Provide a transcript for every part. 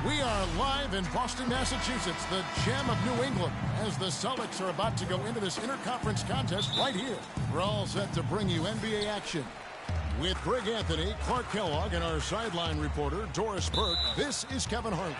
We are live in Boston, Massachusetts, the gem of New England, as the Celtics are about to go into this interconference contest right here. We're all set to bring you NBA action. With Greg Anthony, Clark Kellogg, and our sideline reporter, Doris Burke, this is Kevin Harlan.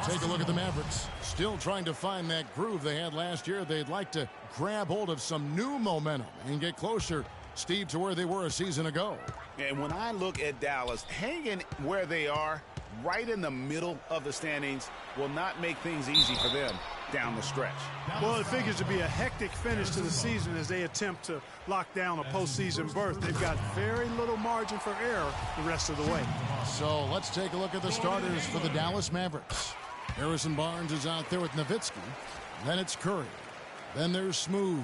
Take a look at the Mavericks. Still trying to find that groove they had last year. They'd like to grab hold of some new momentum and get closer, Steve, to where they were a season ago. And when I look at Dallas, hanging where they are, right in the middle of the standings, will not make things easy for them down the stretch. Well, it figures to be a hectic finish to the season as they attempt to lock down a postseason berth. They've got very little margin for error the rest of the way. So let's take a look at the starters for the Dallas Mavericks. Harrison Barnes is out there with Nowitzki. Then it's Curry. Then there's Smooth.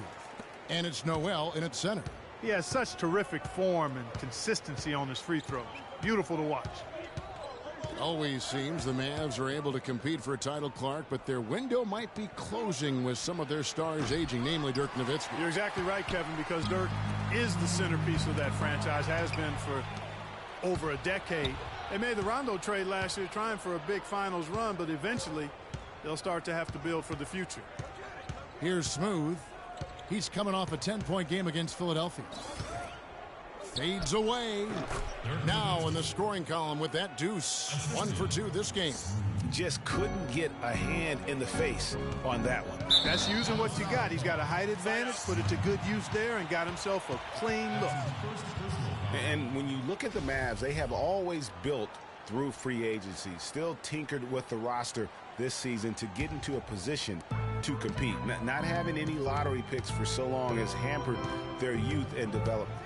And it's Noel in at center. He has such terrific form and consistency on his free throws. Beautiful to watch. It always seems the Mavs are able to compete for a title, Clark, but their window might be closing with some of their stars aging, namely Dirk Nowitzki. You're exactly right, Kevin, because Dirk is the centerpiece of that franchise, has been for over a decade. They made the Rondo trade last year trying for a big finals run, but eventually they'll start to have to build for the future. Here's Smooth. He's coming off a 10-point game against Philadelphia. Fades away. Now in the scoring column with that deuce. 1 for 2 this game. Just couldn't get a hand in the face on that one. That's using what you got. He's got a height advantage, put it to good use there, and got himself a clean look. And when you look at the Mavs, they have always built through free agency, still tinkered with the roster this season to get into a position to compete. Not having any lottery picks for so long has hampered their youth and development.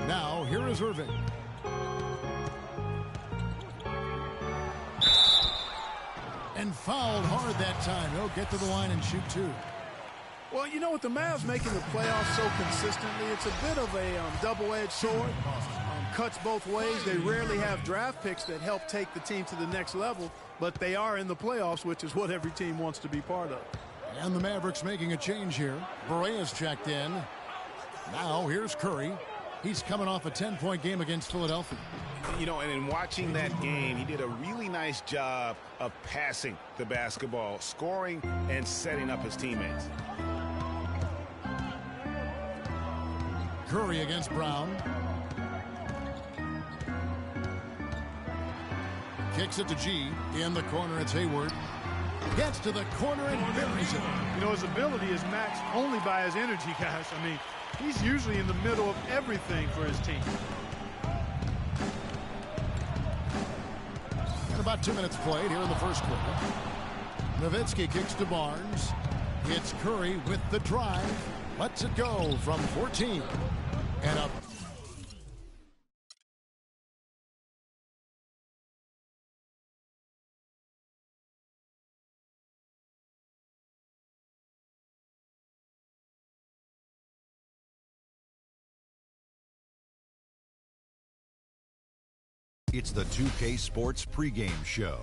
Now, here is Irving. And fouled hard that time. He'll get to the line and shoot two. Well, you know, with the Mavs making the playoffs so consistently, it's a bit of a double-edged sword. Cuts both ways. They rarely have draft picks that help take the team to the next level, but they are in the playoffs, which is what every team wants to be part of. And the Mavericks making a change here. Berea's checked in. Now, here's Curry. He's coming off a 10-point game against Philadelphia. You know, and in watching that game, he did a really nice job of passing the basketball, scoring, and setting up his teammates. Curry against Brown. Kicks it to G. In the corner, it's Hayward. Gets to the corner and buries it. You know, his ability is matched only by his energy, guys. I mean, he's usually in the middle of everything for his team. And about 2 minutes played here in the first quarter. Nowitzki kicks to Barnes. It's Curry with the drive. Lets it go from 14. And up. It's the 2K Sports pregame show.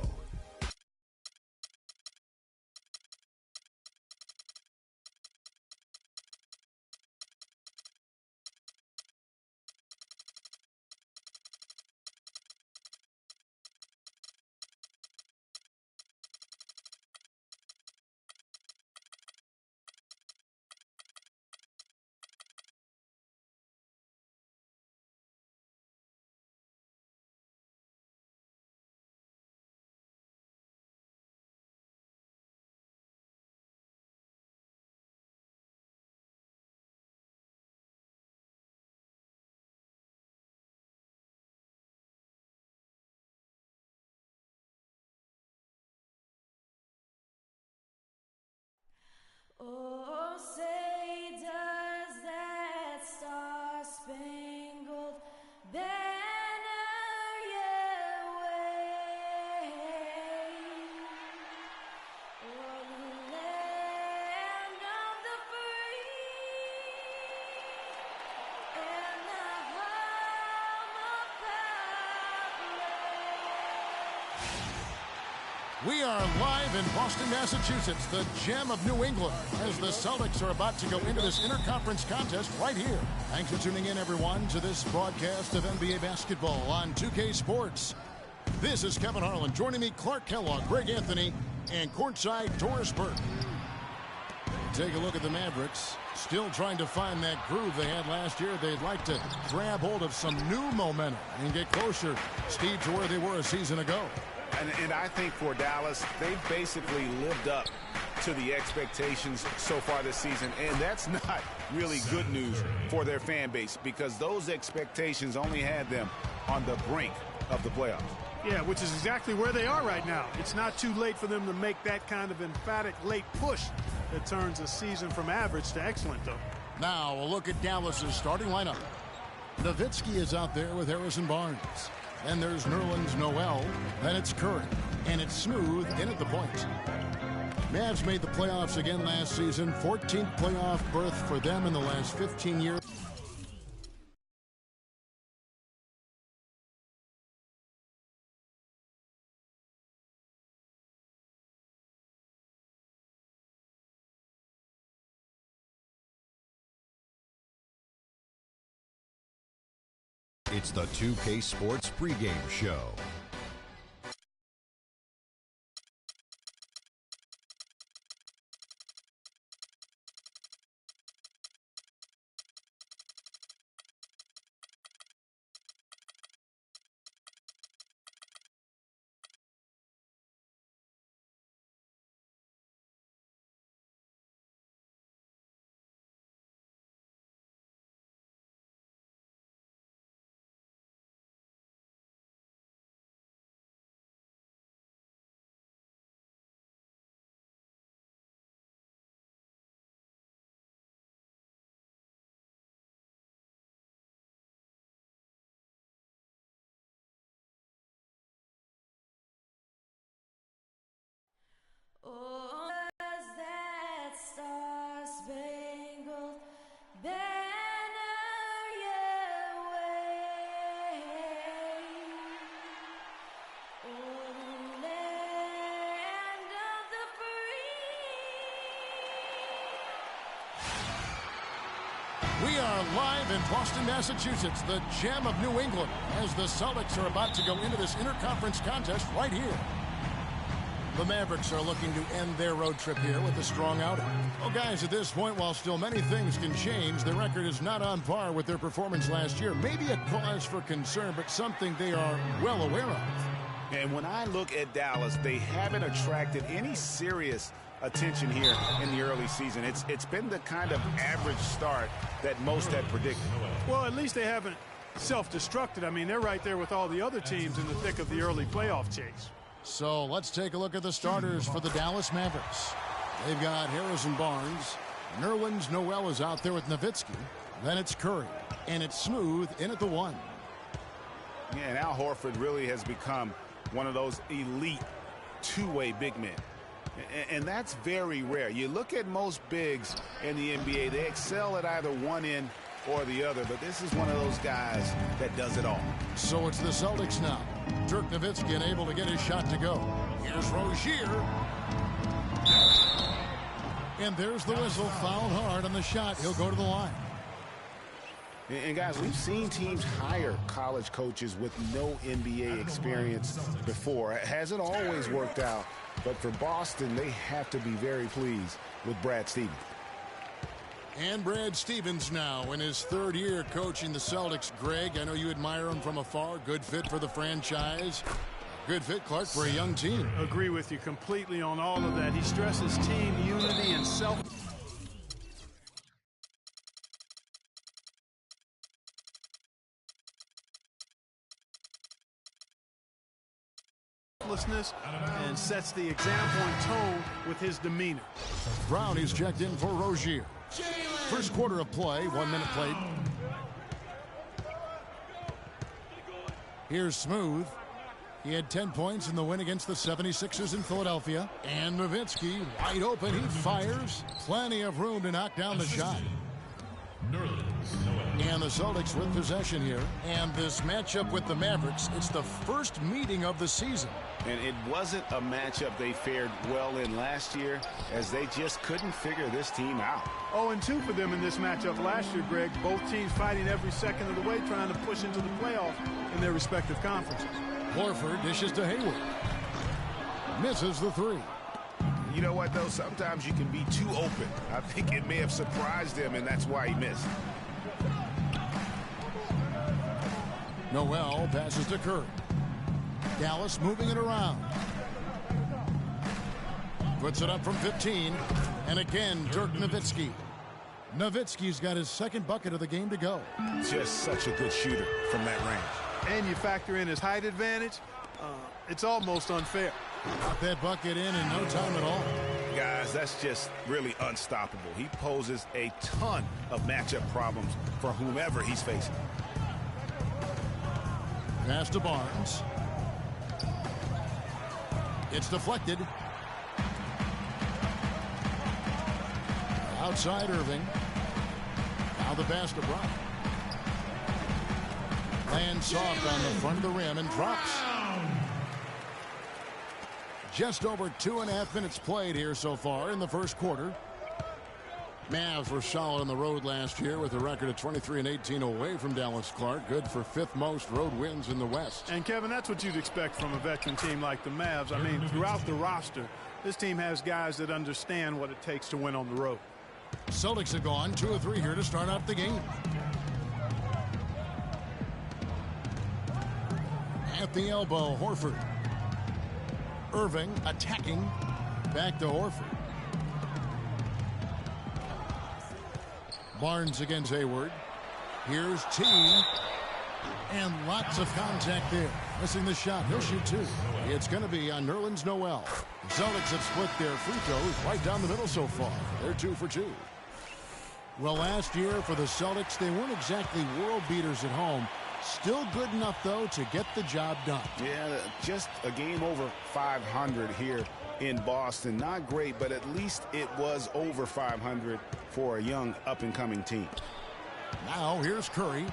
Oh, say does that star-spangled banner yet wave o'er the land of the free and the home of power? We are live in Boston, Massachusetts, the gem of New England, as the Celtics are about to go into this interconference contest right here. Thanks for tuning in, everyone, to this broadcast of NBA basketball on 2K Sports. This is Kevin Harlan. Joining me, Clark Kellogg, Greg Anthony, and courtside Doris Burke. Take a look at the Mavericks. Still trying to find that groove they had last year. They'd like to grab hold of some new momentum and get closer, Steve, to where they were a season ago. And I think for Dallas, they've basically lived up to the expectations so far this season. And that's not really good news for their fan base, because those expectations only had them on the brink of the playoffs. Yeah, which is exactly where they are right now. It's not too late for them to make that kind of emphatic late push that turns a season from average to excellent, though. Now, a look at Dallas's starting lineup. Nowitzki is out there with Harrison Barnes. Then there's Nerlens Noel. Then it's Curry. And it's Smooth in at the point. Mavs made the playoffs again last season. 14th playoff berth for them in the last 15 years. It's the 2K Sports pregame show. Oh, that star-spangled banner yet wave o'er the land of the free. We are live in Boston, Massachusetts, the gem of New England, as the Celtics are about to go into this interconference contest right here. The Mavericks are looking to end their road trip here with a strong outing. Well, guys, at this point, while still many things can change, the record is not on par with their performance last year. Maybe a cause for concern, but something they are well aware of. And when I look at Dallas, they haven't attracted any serious attention here in the early season. It's been the kind of average start that most had predicted. Well, at least they haven't self-destructed. I mean, they're right there with all the other teams in the thick of the early playoff chase. So let's take a look at the starters for the Dallas Mavericks. They've got Harrison Barnes. Nerlens Noel is out there with Nowitzki. Then it's Curry. And it's Smooth in at the one. Yeah, and Al Horford really has become one of those elite two-way big men. And that's very rare. You look at most bigs in the NBA, they excel at either one end or the other, but this is one of those guys that does it all. So it's the Celtics now. Dirk Nowitzki unable to get his shot to go. Here's Rozier. And there's the whistle. Fouled hard on the shot. He'll go to the line. And guys, we've seen teams hire college coaches with no NBA experience before. It hasn't always worked out, but for Boston, they have to be very pleased with Brad Stevens. And Brad Stevens now in his third year coaching the Celtics. Greg, I know you admire him from afar. Good fit for the franchise. Good fit, Clark, for a young team. Agree with you completely on all of that. He stresses team unity and self. And sets the example and tone with his demeanor. Brown is checked in for Rozier. First quarter of play, 1 minute played. Here's Smooth. He had 10 points in the win against the 76ers in Philadelphia. And Nowitzki, wide open, he fires. Plenty of room to knock down the shot. And the Celtics with possession here. And this matchup with the Mavericks, it's the first meeting of the season. And it wasn't a matchup they fared well in last year, as they just couldn't figure this team out. 0-2 for them in this matchup last year, Greg. Both teams fighting every second of the way, trying to push into the playoffs in their respective conferences. Horford dishes to Hayward. Misses the three. You know what, though? Sometimes you can be too open. I think it may have surprised him, and that's why he missed. Noel passes to Kirby. Dallas moving it around. Puts it up from 15. And again, Dirk Nowitzki. Nowitzki's got his second bucket of the game to go. Just such a good shooter from that range. And you factor in his height advantage, it's almost unfair. Got that bucket in no time at all. Guys, that's just really unstoppable. He poses a ton of matchup problems for whomever he's facing. Pass to Barnes. It's deflected. Outside Irving. Now the pass to Brown. Lands soft on the front of the rim and drops. Just over 2.5 minutes played here so far in the first quarter. Mavs were solid on the road last year with a record of 23-18 away from Dallas Clark. Good for 5th most road wins in the West. And, Kevin, that's what you'd expect from a veteran team like the Mavs. I mean, throughout the roster, this team has guys that understand what it takes to win on the road. Celtics have gone 2 of 3 here to start off the game. At the elbow, Horford. Irving attacking. Back to Horford. Barnes against Hayward. Here's T. And lots of contact there. Missing the shot. He'll shoot 2. It's going to be on Nerlens Noel. The Celtics have split their free throws right down the middle so far. They're 2 for 2. Well, last year for the Celtics, they weren't exactly world beaters at home. Still good enough, though, to get the job done. Yeah, just a game over 500 here in Boston. Not great, but at least it was over 500 for a young up-and-coming team. Now, here's Curry.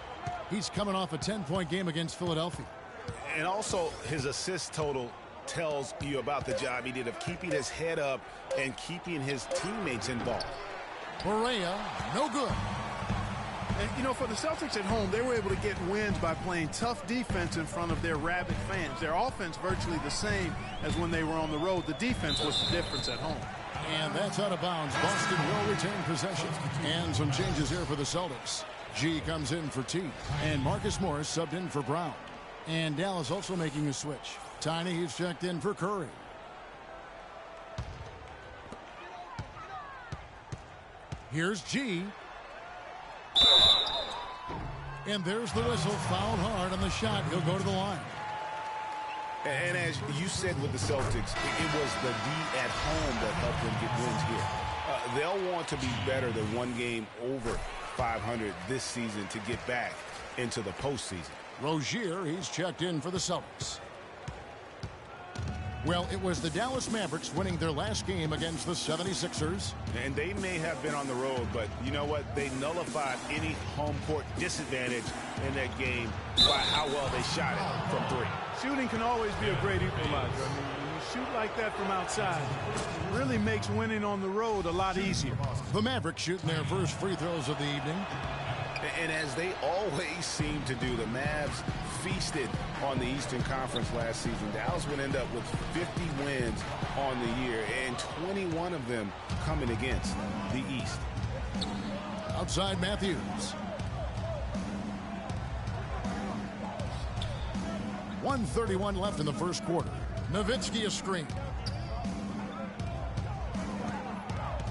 He's coming off a 10-point game against Philadelphia. And also, his assist total tells you about the job he did of keeping his head up and keeping his teammates involved. Barea, no good. And, you know, for the Celtics at home, they were able to get wins by playing tough defense in front of their rabid fans. Their offense virtually the same as when they were on the road. The defense was the difference at home. And that's out of bounds. Boston will retain possession. And some changes here for the Celtics. G comes in for T. And Marcus Morris subbed in for Brown. And Dallas also making a switch. Tiny, he's checked in for Curry. Here's G. And there's the whistle. Fouled hard on the shot. He'll go to the line. And as you said with the Celtics, it was the D at home that helped them get wins here. They'll want to be better than one game over 500 this season to get back into the postseason. Rozier, he's checked in for the Celtics. Well, it was the Dallas Mavericks winning their last game against the 76ers. And they may have been on the road, but you know what? They nullified any home court disadvantage in that game by how well they shot it from 3. Shooting can always be a great equalizer. I mean, when you shoot like that from outside, it really makes winning on the road a lot easier. The Mavericks shooting their first free throws of the evening. And as they always seem to do, the Mavs feasted on the Eastern Conference last season. Dallas would end up with 50 wins on the year, and 21 of them coming against the East. Outside Matthews. .131 left in the first quarter. Nowitzki a screen.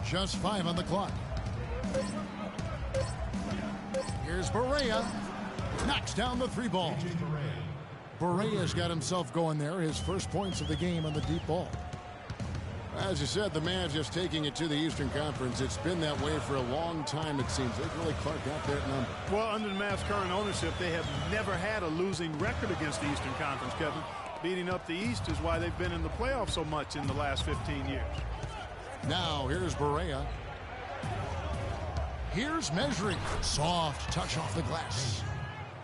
Just 5 on the clock. Here's Barea. Knocks down the 3 ball. Barea's got himself going there. His first points of the game on the deep ball. As you said, the Mavs just taking it to the Eastern Conference. It's been that way for a long time, it seems. They've really carved out that number. Well, under the Mavs' current ownership, they have never had a losing record against the Eastern Conference, Kevin. Beating up the East is why they've been in the playoffs so much in the last 15 years. Now, here's Barea. Here's measuring. Soft touch off the glass.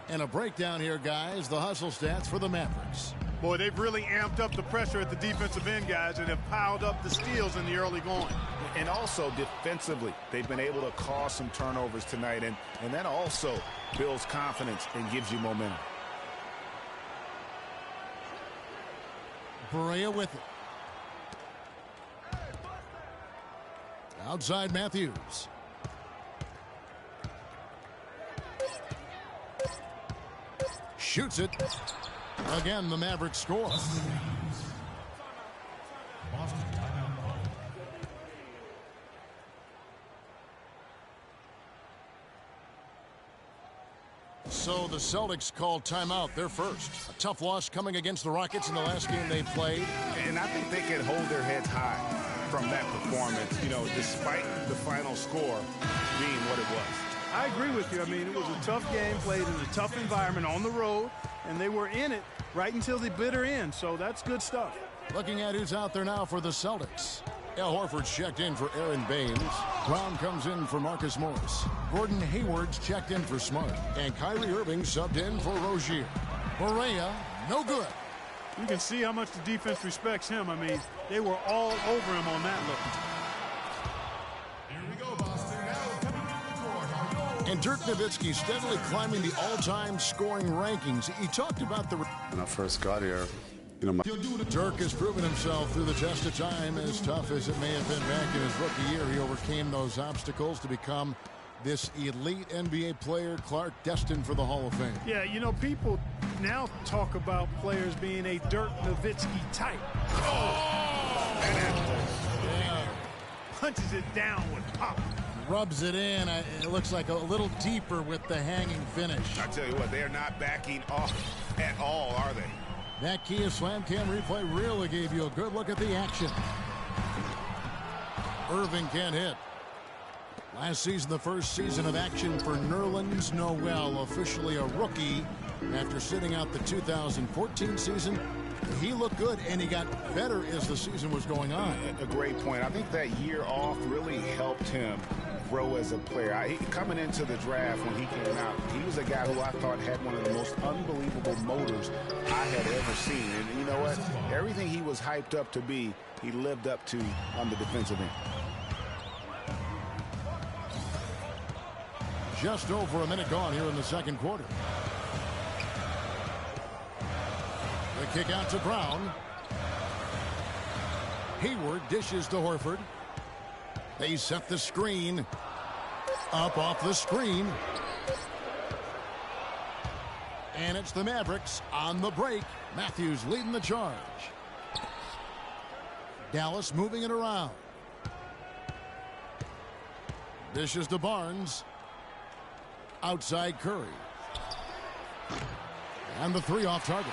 And a breakdown here, guys. The hustle stats for the Mavericks. Boy, they've really amped up the pressure at the defensive end, guys, and have piled up the steals in the early going. And also defensively, they've been able to cause some turnovers tonight, and that also builds confidence and gives you momentum. Perea with it. Outside Matthews. Shoots it. Again, the Mavericks score. So the Celtics called timeout. They're first. A tough loss coming against the Rockets in the last game they played. And I think they can hold their heads high from that performance, you know, despite the final score being what it was. I agree with you. I mean, it was a tough game played in a tough environment on the road, and they were in it right until the bitter end. So that's good stuff. Looking at who's out there now for the Celtics. Al Horford's checked in for Aaron Baines. Brown comes in for Marcus Morris. Gordon Hayward's checked in for Smart. And Kyrie Irving subbed in for Rozier. Perea, no good. You can see how much the defense respects him. I mean, they were all over him on that look. And Dirk Nowitzki steadily climbing the all-time scoring rankings. He talked about the... When I first got here, Dirk has proven himself through the test of time. As tough as it may have been back in his rookie year, he overcame those obstacles to become this elite NBA player, Clark, destined for the Hall of Fame. Yeah, you know, people now talk about players being a Dirk Nowitzki type. Yeah. Punches it down with pop. Rubs it in. It looks like a little deeper with the hanging finish. I tell you what, they are not backing off at all, are they? That Kia Slam Cam replay really gave you a good look at the action. Irving can't hit. Last season, the first season of action for Nerlens Noel, officially a rookie after sitting out the 2014 season. He looked good, and he got better as the season was going on. A great point. I think that year off really helped him grow as a player. Coming into the draft when he came out, he was a guy who I thought had one of the most unbelievable motors I had ever seen. And you know what? Everything he was hyped up to be, he lived up to on the defensive end. Just over a minute gone here in the second quarter. The kick out to Brown. Hayward dishes to Horford. They set the screen. Up off the screen. And it's the Mavericks on the break. Matthews leading the charge. Dallas moving it around. Dishes to Barnes. Outside Curry. And the three off target.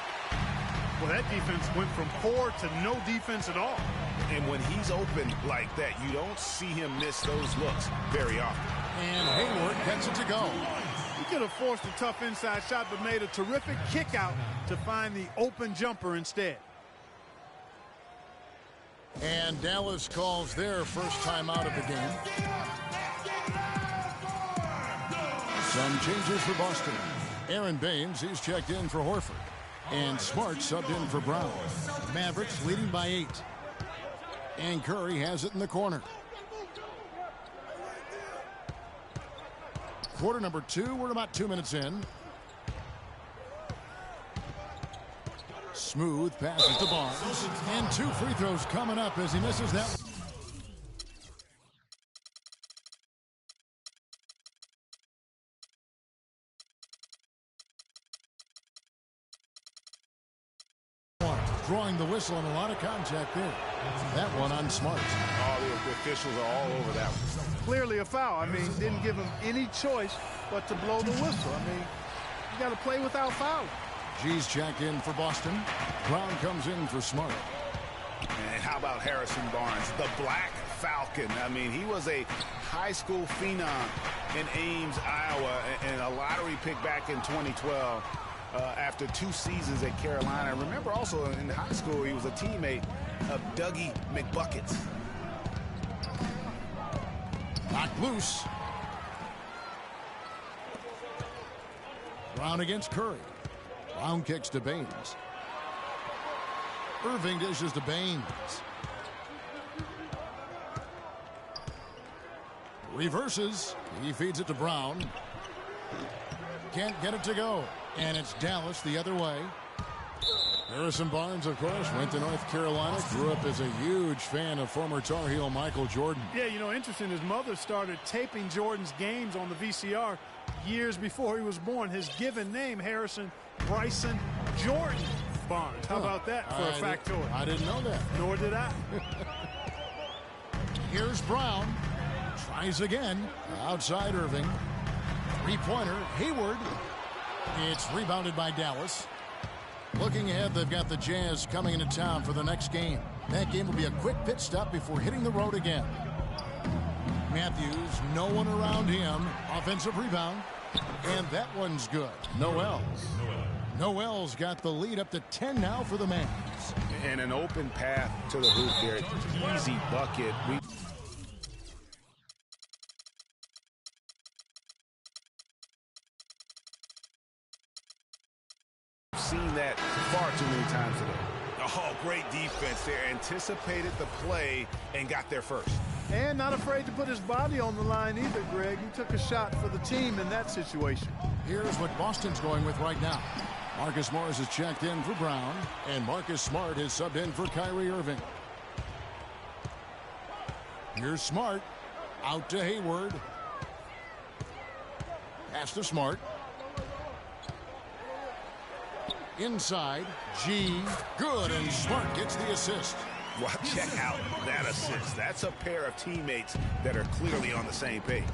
Well, that defense went from poor to no defense at all. And when he's open like that, you don't see him miss those looks very often. And Hayward gets it to go. He could have forced a tough inside shot, but made a terrific kick out to find the open jumper instead. And Dallas calls their first time out of the game. Some changes for Boston. Aaron Baines, he's checked in for Horford. And Smart subbed in for Brown. Mavericks leading by 8. And Curry has it in the corner. Quarter number 2, we're about 2 minutes in. Smooth passes to Barnes. And 2 free throws coming up as he misses that. Drawing the whistle and a lot of contact there. That one on Smart. Oh, the officials are all over that one. Clearly a foul. I mean, didn't give him any choice but to blow the whistle. I mean, you got to play without fouling. G's checked in for Boston. Brown comes in for Smart. And how about Harrison Barnes, the Black Falcon? I mean, he was a high school phenom in Ames, Iowa, and a lottery pick back in 2012. After 2 seasons at Carolina. I remember also in high school he was a teammate of Dougie McBuckets. Knocked loose. Brown against Curry. Brown kicks to Baines. Irving dishes to Baines. Reverses. He feeds it to Brown. Can't get it to go. And it's Dallas the other way. Harrison Barnes, of course, went to North Carolina, grew up as a huge fan of former Tar Heel Michael Jordan. Yeah, you know, interesting, his mother started taping Jordan's games on the VCR years before he was born. His given name, Harrison Bryson Jordan Barnes. How about that for a factoid? I didn't know that. Nor did I. Here's Brown. Tries again. Outside Irving. Three-pointer. Hayward. It's rebounded by Dallas. Looking ahead, they've got the Jazz coming into town for the next game. That game will be a quick pit stop before hitting the road again. Matthews, no one around him. Offensive rebound. And that one's good. Noel's got the lead up to 10 now for the Mavs. And an open path to the hoop there. Easy bucket. Seen that far too many times today. Oh, great defense there. Anticipated the play and got there first. And not afraid to put his body on the line either, Greg. He took a shot for the team in that situation. Here's what Boston's going with right now. Marcus Morris has checked in for Brown, and Marcus Smart has subbed in for Kyrie Irving. Here's Smart. Out to Hayward. Pass to Smart. Inside, G, good, and Smart gets the assist. Well, check out that assist. That's a pair of teammates that are clearly on the same page.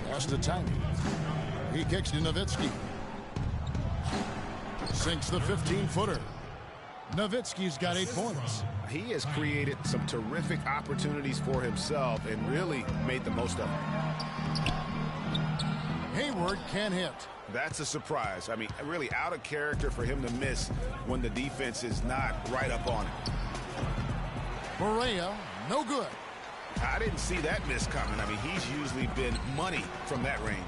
Pass to Tiny. He kicks to Nowitzki. Sinks the 15-footer. Nowitzki's got 8 points. He has created some terrific opportunities for himself and really made the most of them. Hayward can hit. That's a surprise. I mean, really out of character for him to miss when the defense is not right up on him. Barea, no good. I didn't see that miss coming. I mean, he's usually been money from that range.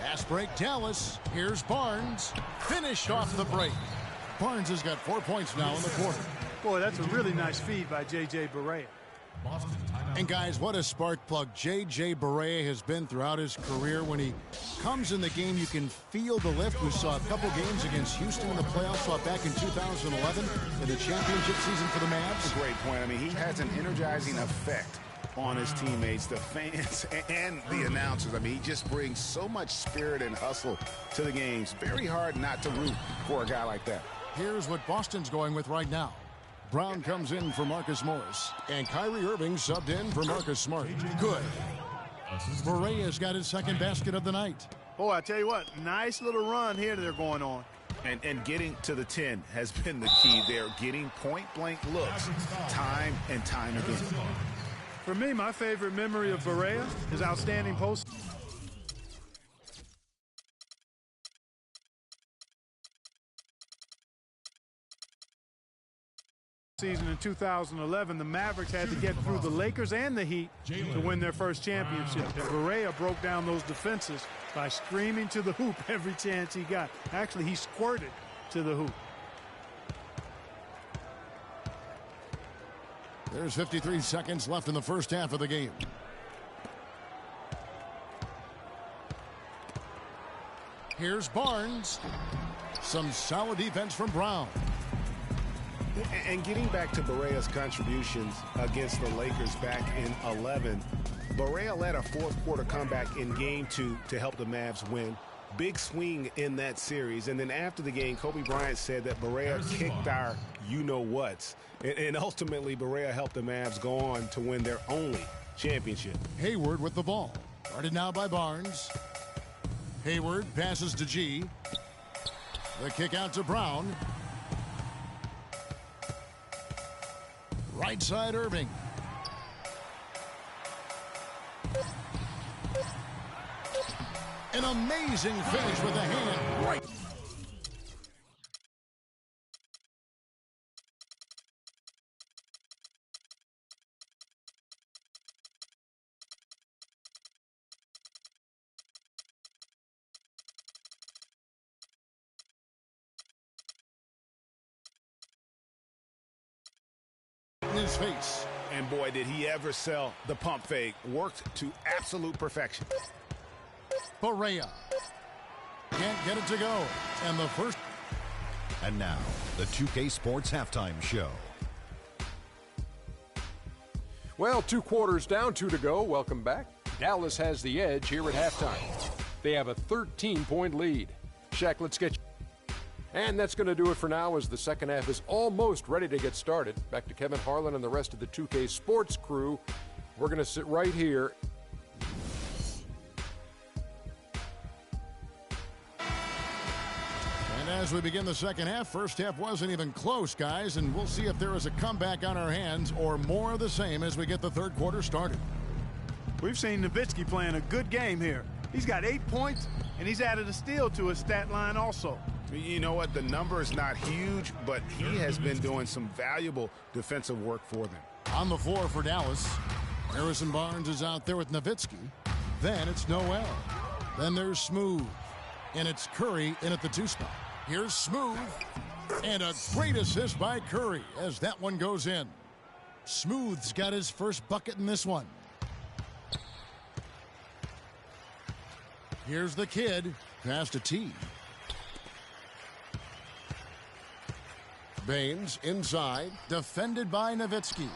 Fast break, Dallas. Here's Barnes. Finished off the break. Barnes has got 4 points now in the quarter. Boy, that's a really nice feed by J.J. Barea. And guys, what a spark plug J.J. Barea has been throughout his career. When he comes in the game, you can feel the lift. We saw a couple games against Houston in the playoffs, saw it back in 2011 in the championship season for the Mavs. That's a great point. I mean, he has an energizing effect on his teammates, the fans, and the announcers. I mean, he just brings so much spirit and hustle to the games. Very hard not to root for a guy like that. Here's what Boston's going with right now. Brown comes in for Marcus Morris, and Kyrie Irving subbed in for Marcus Smart. Good. Barea's got his second basket of the night. Boy, I tell you what, nice little run here they're going on. And getting to the 10 has been the key there. Getting point-blank looks time and time again. For me, my favorite memory of Barea is outstanding post. Season in 2011, the Mavericks had to get through the Lakers and the Heat to win their first championship. And Barea broke down those defenses by screaming to the hoop every chance he got. Actually, he squirted to the hoop. There's 53 seconds left in the first half of the game. Here's Barnes. Some solid defense from Brown. And getting back to Barea's contributions against the Lakers back in 11, Barea led a fourth-quarter comeback in Game 2 to help the Mavs win. Big swing in that series. And then after the game, Kobe Bryant said that Barea kicked our you-know-whats. And ultimately, Barea helped the Mavs go on to win their only championship. Hayward with the ball. Guarded now by Barnes. Hayward passes to G. The kick out to Brown. Right side, Irving. An amazing finish with a hand right. In his face. And boy, did he ever sell the pump fake. Worked to absolute perfection. Barea can't get it to go. And the first. And now, the 2K Sports Halftime Show. Well, 2 quarters down, 2 to go. Welcome back. Dallas has the edge here at halftime. They have a 13-point lead. Shaq, let's get you. And that's going to do it for now as the second half is almost ready to get started. Back to Kevin Harlan and the rest of the 2K Sports crew. We're going to sit right here. And as we begin the second half, first half wasn't even close, guys, and we'll see if there is a comeback on our hands or more of the same as we get the third quarter started. We've seen Nowitzki playing a good game here. He's got 8 points, and he's added a steal to his stat line also. You know what? The number is not huge, but he has been doing some valuable defensive work for them. On the floor for Dallas, Harrison Barnes is out there with Nowitzki. Then it's Noel. Then there's Smooth. And it's Curry in at the 2 spot. Here's Smooth. And a great assist by Curry as that one goes in. Smooth's got his first bucket in this one. Here's the kid. Pass to T. Baines inside. Defended by Nowitzki.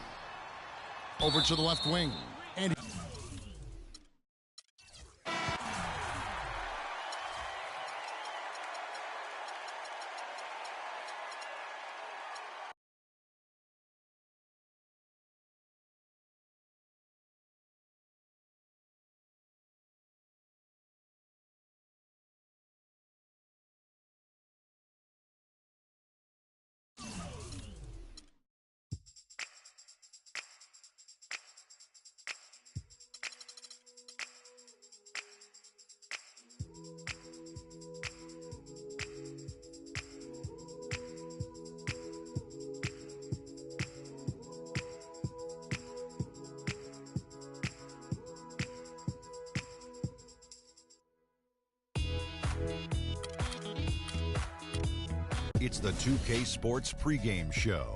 Over to the left wing. And It's the 2K Sports pregame show.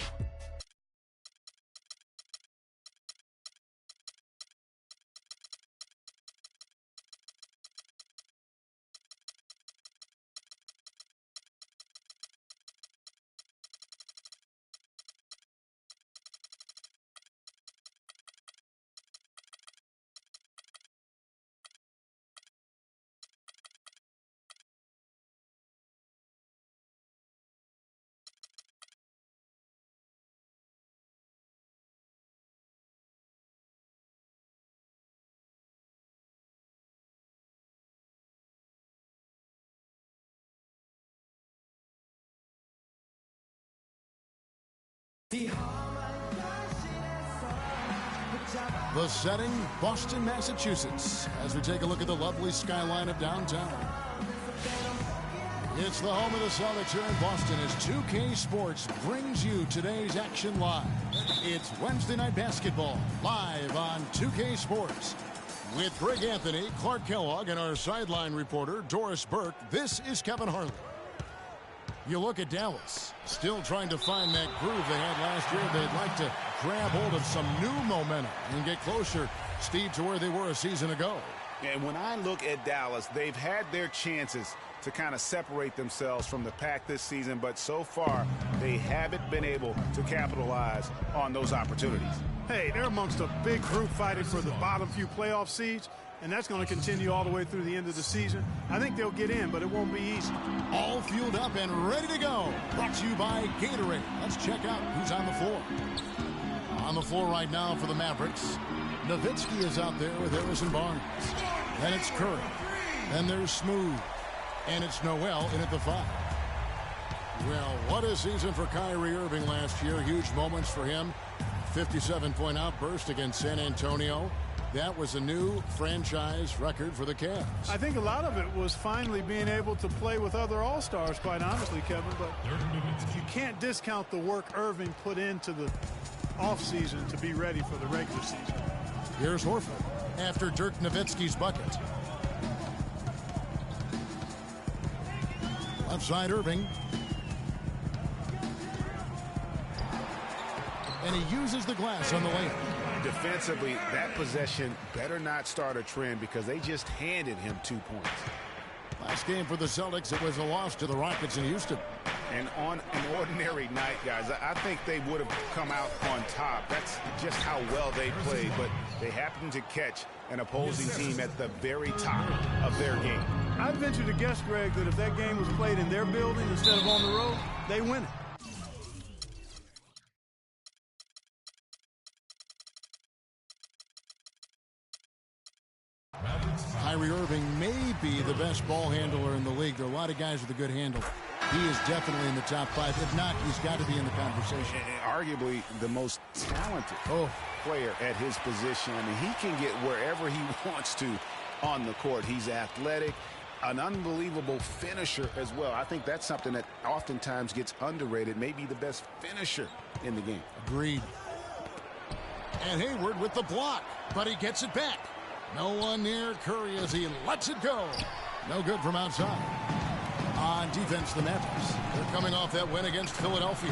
the setting, Boston, Massachusetts, as we take a look at the lovely skyline of downtown. It's the home of the Celtics here in Boston as 2K Sports brings you today's action live. It's Wednesday Night Basketball, live on 2K Sports. With Greg Anthony, Clark Kellogg, and our sideline reporter, Doris Burke, this is Kevin Harlan. You look at Dallas, still trying to find that groove they had last year. They'd like to grab hold of some new momentum and get closer, Steve, to where they were a season ago. And when I look at Dallas, they've had their chances to kind of separate themselves from the pack this season, but so far they haven't been able to capitalize on those opportunities. Hey, they're amongst a big group fighting for the bottom few playoff seeds, and that's going to continue all the way through the end of the season. I think they'll get in, but it won't be easy. All fueled up and ready to go. Brought to you by Gatorade. Let's check out who's on the floor. On the floor right now for the Mavericks, Nowitzki is out there with Harrison Barnes. Then it's Curry. Then there's Smooth. And it's Noel in at the 5. Well, what a season for Kyrie Irving last year. Huge moments for him. 57-point outburst against San Antonio. That was a new franchise record for the Cavs. I think a lot of it was finally being able to play with other All-Stars, quite honestly, Kevin. But you can't discount the work Irving put into the offseason to be ready for the regular season. Here's Horford after Dirk Nowitzki's bucket. Left side Irving. And he uses the glass on the layup. Defensively, that possession better not start a trend because they just handed him 2 points. Last game for the Celtics, it was a loss to the Rockets in Houston. And on an ordinary night, guys, I think they would have come out on top. That's just how well they played, but they happened to catch an opposing team at the very top of their game. I'd venture to guess, Greg, that if that game was played in their building instead of on the road, they win it. Kyrie Irving may be the best ball handler in the league. There are a lot of guys with a good handle. He is definitely in the top 5. If not, he's got to be in the conversation. And arguably the most talented player at his position. I mean, he can get wherever he wants to on the court. He's athletic, an unbelievable finisher as well. I think that's something that oftentimes gets underrated. Maybe the best finisher in the game. Agreed. And Hayward with the block, but he gets it back. No one near Curry as he lets it go. No good from outside. On defense, the Mavericks. They're coming off that win against Philadelphia.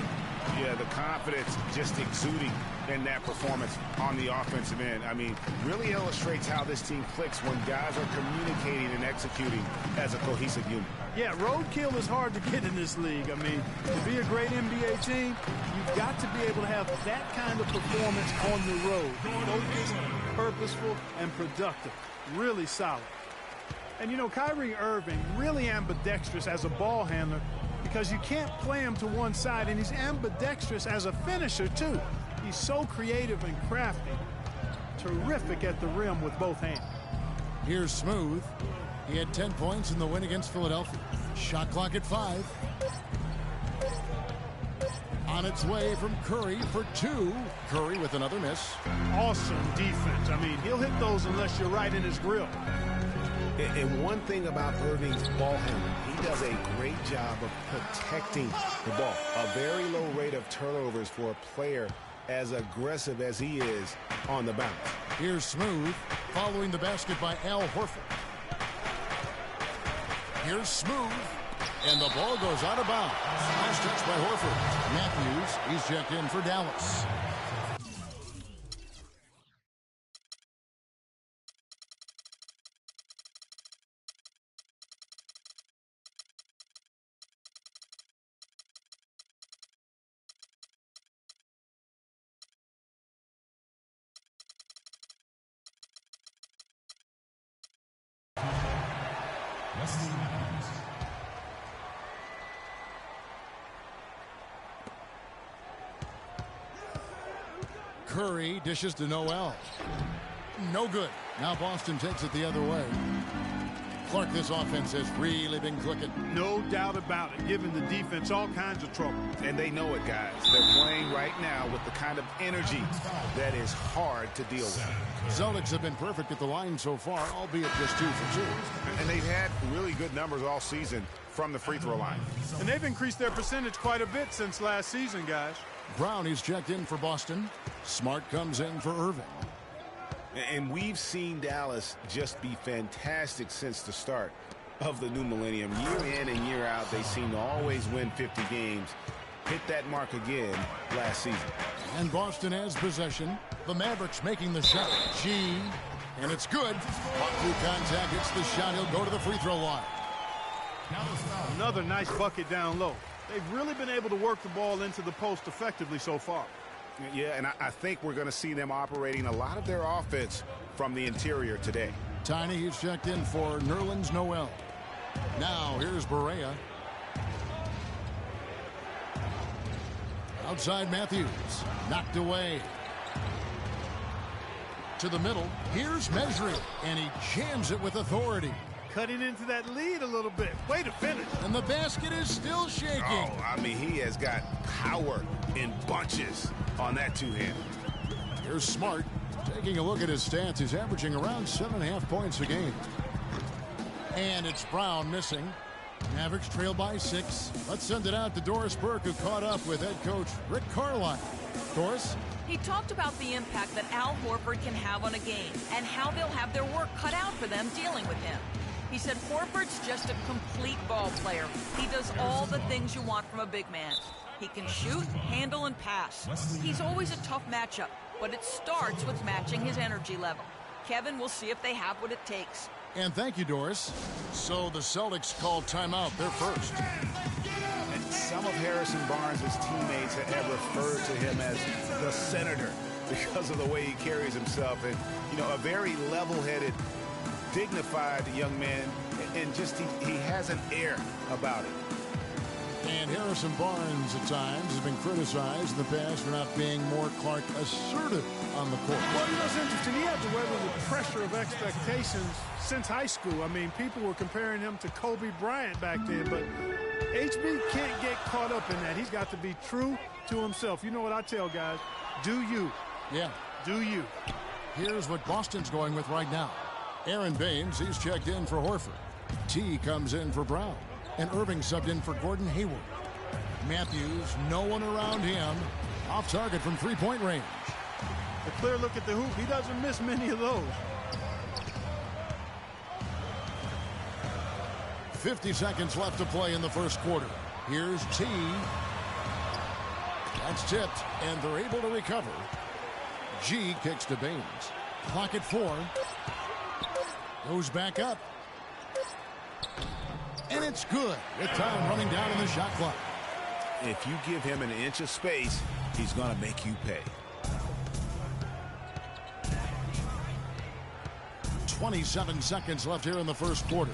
Yeah, the confidence just exuding in that performance on the offensive end. I mean, really illustrates how this team clicks when guys are communicating and executing as a cohesive unit. Yeah, roadkill is hard to get in this league. I mean, to be a great NBA team, you've got to be able to have that kind of performance on the road. Focused, purposeful, and productive. Really solid. And, you know, Kyrie Irving, really ambidextrous as a ball handler because you can't play him to one side, and he's ambidextrous as a finisher, too. He's so creative and crafty. Terrific at the rim with both hands. Here's Smooth. He had 10 points in the win against Philadelphia. Shot clock at 5. On its way from Curry for 2. Curry with another miss. Awesome defense. I mean, he'll hit those unless you're right in his grill. And one thing about Irving's ball handling, he does a great job of protecting the ball. A very low rate of turnovers for a player as aggressive as he is on the bounce. Here's Smooth following the basket by Al Horford. Here's Smooth, and the ball goes out of bounds. Nice touch by Horford. Matthews, he's checked in for Dallas. Curry dishes to Noel. No good. Now Boston takes it the other way. Clark, this offense has really been clicking. No doubt about it, giving the defense all kinds of trouble. And they know it, guys. They're playing right now with the kind of energy that is hard to deal with. Celtics have been perfect at the line so far, albeit just 2 for 2. And they've had really good numbers all season from the free throw line. And they've increased their percentage quite a bit since last season, guys. Brown, he's checked in for Boston. Smart comes in for Irving. And we've seen Dallas just be fantastic since the start of the new millennium. Year in and year out, they seem to always win 50 games. Hit that mark again last season. And Boston has possession. The Mavericks making the shot. G. And it's good. Caught through contact. It's the shot. He'll go to the free throw line. Another nice bucket down low. They've really been able to work the ball into the post effectively so far. Yeah, and I think we're going to see them operating a lot of their offense from the interior today. Tiny, he's checked in for Nerlens Noel. Now, here's Barea. Outside Matthews. Knocked away. To the middle. Here's Mesri. And he jams it with authority. Cutting into that lead a little bit. Way to finish. And the basket is still shaking. Oh, I mean, he has got power in bunches on that two-hand. Here's Smart. Taking a look at his stats, he's averaging around 7.5 points a game. And it's Brown missing. Mavericks trail by 6. Let's send it out to Doris Burke, who caught up with head coach Rick Carlisle. Doris? He talked about the impact that Al Horford can have on a game and how they'll have their work cut out for them dealing with him. He said Horford's just a complete ball player. He does all the things you want from a big man. He can shoot, handle, and pass. He's always a tough matchup, but it starts with matching his energy level. Kevin will see if they have what it takes. And thank you, Doris. So the Celtics call timeout. They're first. Some of Harrison Barnes' teammates have referred to him as the senator because of the way he carries himself. And, you know, a very level-headed, dignified young man, and just he has an air about it. And Harrison Barnes at times has been criticized in the past for not being more Clark assertive on the court. Well, you know, it's interesting. He had to weather the pressure of expectations since high school. I mean, people were comparing him to Kobe Bryant back then, but HB can't get caught up in that. He's got to be true to himself. You know what I tell guys? Do you. Yeah. Do you. Here's what Boston's going with right now. Aaron Baines, he's checked in for Horford. T comes in for Brown. And Irving subbed in for Gordon Hayward. Matthews, no one around him. Off target from three-point range. A clear look at the hoop. He doesn't miss many of those. 50 seconds left to play in the first quarter. Here's T. That's tipped, and they're able to recover. G kicks to Baines. Clock at 4. Goes back up. And it's good with time running down in the shot clock. If you give him an inch of space, he's going to make you pay. 27 seconds left here in the first quarter.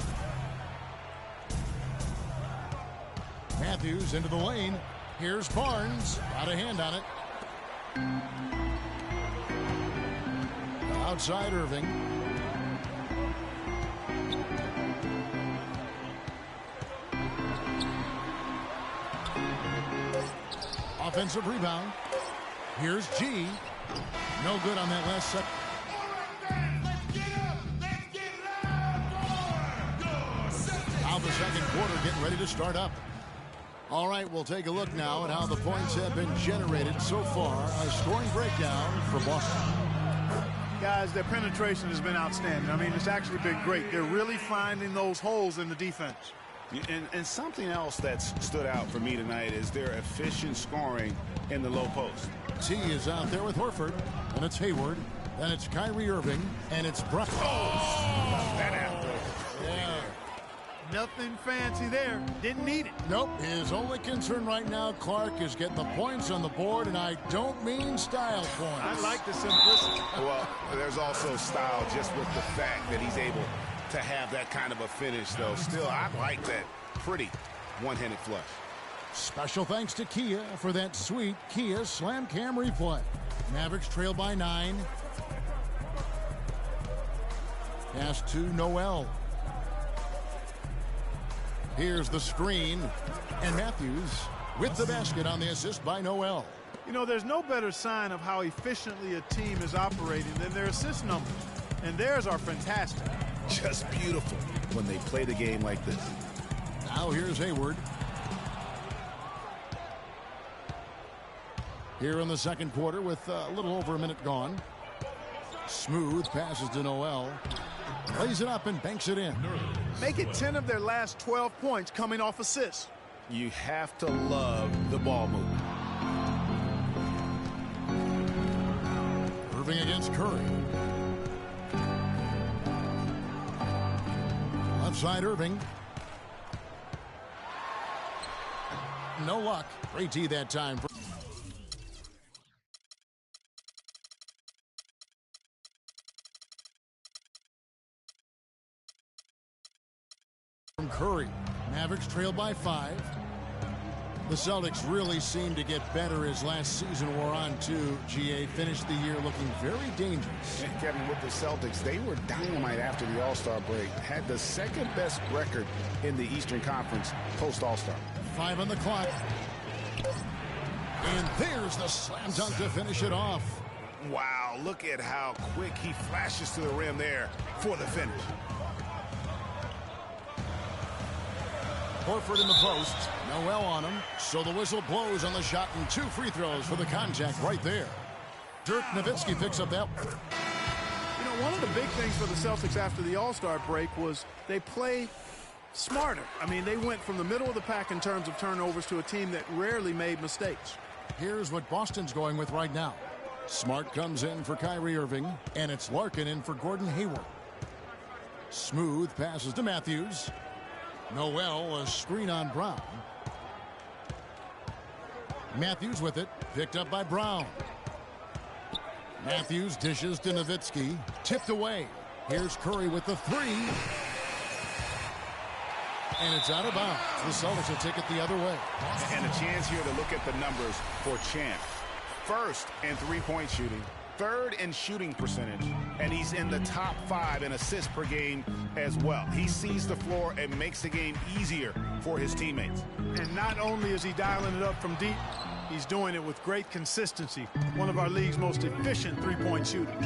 Matthews into the lane. Here's Barnes. Got a hand on it. Outside Irving. Offensive rebound. Here's G. No good on that last set. Now the second quarter getting ready to start up. All right, we'll take a look now at how the points have been generated so far. A scoring breakdown for Boston. Guys, their penetration has been outstanding. I mean, it's actually been great. They're really finding those holes in the defense. And something else that's stood out for me tonight is their efficient scoring in the low post. T is out there with Horford, and it's Hayward, then it's Kyrie Irving, and it's Brown. Oh! That happened. Yeah. Nothing fancy there. Didn't need it. Nope. His only concern right now, Clark, is getting the points on the board, and I don't mean style points. I like the simplicity. Well, there's also style just with the fact that he's able to have that kind of a finish, though. Still, I like that pretty one-handed flush. Special thanks to Kia for that sweet Kia Slam Cam replay. Mavericks trail by 9. Pass to Noel. Here's the screen. And Matthews with the basket on the assist by Noel. You know, there's no better sign of how efficiently a team is operating than their assist numbers. And theirs are fantastic. Just beautiful when they play the game like this. Now here's Hayward. Here in the second quarter with a little over a minute gone. Smooth passes to Noel. Lays it up and banks it in. Make it 10 of their last 12 points coming off assists. You have to love the ball movement. Irving against Curry. Left side Irving. No luck. Great tee that time. From Curry. Mavericks trail by 5. The Celtics really seemed to get better as last season wore on, too. GA finished the year looking very dangerous. And Kevin, with the Celtics, they were dynamite after the All-Star break. Had the second best record in the Eastern Conference post-All-Star. 5 on the clock. And there's the slam dunk to finish it off. Wow, look at how quick he flashes to the rim there for the finish. Horford in the post. Noel on him. So the whistle blows on the shot and 2 free throws for the contact right there. Dirk Nowitzki picks up that. You know, one of the big things for the Celtics after the All-Star break was they play smarter. I mean, they went from the middle of the pack in terms of turnovers to a team that rarely made mistakes. Here's what Boston's going with right now. Smart comes in for Kyrie Irving, and it's Larkin in for Gordon Hayward. Smooth passes to Matthews. Noel, a screen on Brown. Matthews with it, picked up by Brown. Matthews dishes to Nowitzki, tipped away. Here's Curry with the three. And it's out of bounds. The Celtics will take it the other way. And a chance here to look at the numbers for Champ. First in three-point shooting, third in shooting percentage, and he's in the top 5 in assists per game as well. He sees the floor and makes the game easier for his teammates. And not only is he dialing it up from deep, he's doing it with great consistency. One of our league's most efficient three-point shooters.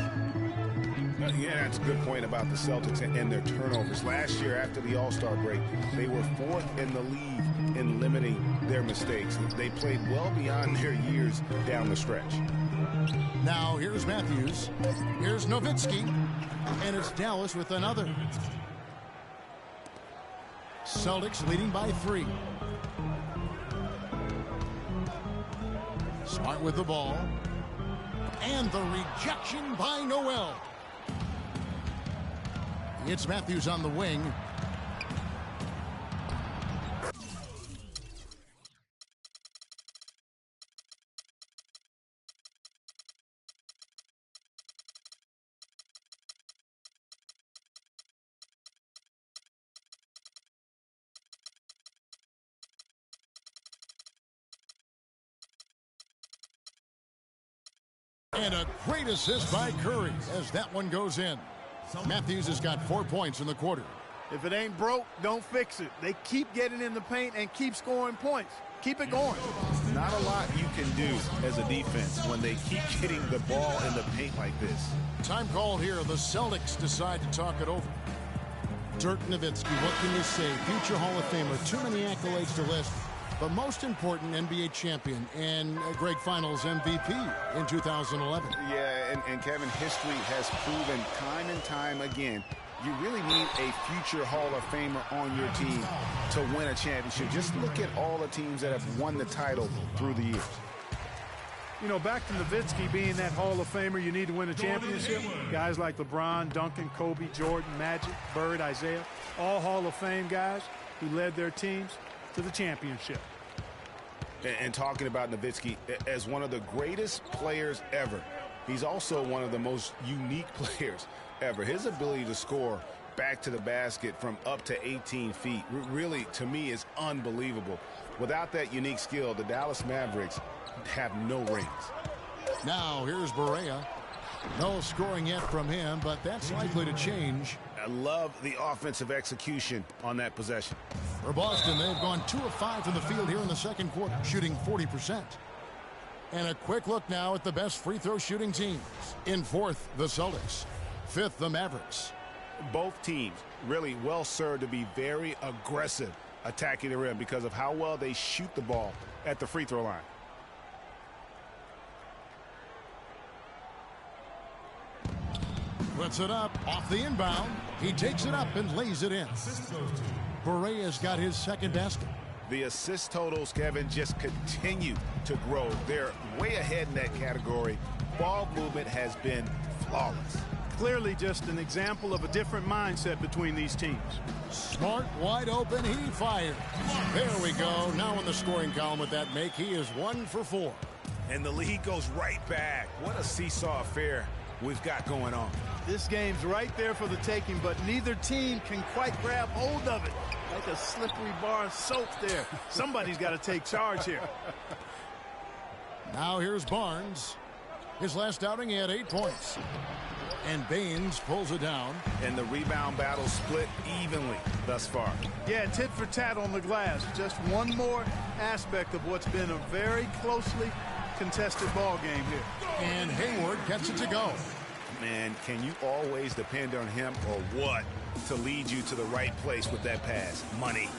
Yeah, that's a good point about the Celtics and their turnovers. Last year, after the All-Star break, they were 4th in the league in limiting their mistakes. They played well beyond their years down the stretch. Now here's Matthews. Here's Nowitzki. And it's Dallas with another. Celtics leading by 3. Smart with the ball. And the rejection by Noel. It's Matthews on the wing. And a great assist by Curry as that one goes in. Matthews has got 4 points in the quarter. If it ain't broke, don't fix it. They keep getting in the paint and keep scoring points. Keep it going. Not a lot you can do as a defense when they keep getting the ball in the paint like this. Time called here. The Celtics decide to talk it over. Dirk Nowitzki, what can you say? Future Hall of Famer. Too many accolades to list. But most important, NBA champion and Greg Finals MVP in 2011. Yeah, and Kevin, history has proven time and time again, you really need a future Hall of Famer on your team to win a championship. Just look at all the teams that have won the title through the years. You know, back to Nowitzki being that Hall of Famer, you need to win a championship. Guys like LeBron, Duncan, Kobe, Jordan, Magic, Bird, Isaiah, all Hall of Fame guys who led their teams to the championship. And talking about Nowitzki as one of the greatest players ever, he's also one of the most unique players ever. His ability to score back to the basket from up to 18 feet really, to me, is unbelievable. Without that unique skill, the Dallas Mavericks have no rings. Now here's Barea. No scoring yet from him, but that's likely to change. I love the offensive execution on that possession. For Boston, they've gone 2 of 5 from the field here in the second quarter, shooting 40%. And a quick look now at the best free throw shooting teams. In 4th, the Celtics. 5th, the Mavericks. Both teams really well served to be very aggressive attacking the rim because of how well they shoot the ball at the free throw line. Puts it up off the inbound. He takes it up and lays it in. Barea's got his second basket. The assist totals, Kevin, just continue to grow. They're way ahead in that category. Ball movement has been flawless. Clearly just an example of a different mindset between these teams. Smart, wide open, he fired. There we go. Now in the scoring column with that make, he is 1 for 4. And the lead goes right back. What a seesaw affair we've got going on. This game's right there for the taking, but neither team can quite grab hold of it. Like a slippery bar of soap there. Somebody's got to take charge here. Now here's Barnes. His last outing, he had 8 points. And Baines pulls it down. And the rebound battle split evenly thus far. Yeah, tit for tat on the glass. Just one more aspect of what's been a very closely contested ball game here. And Hayward gets it to go. Man, can you always depend on him or what to lead you to the right place with that pass? Money.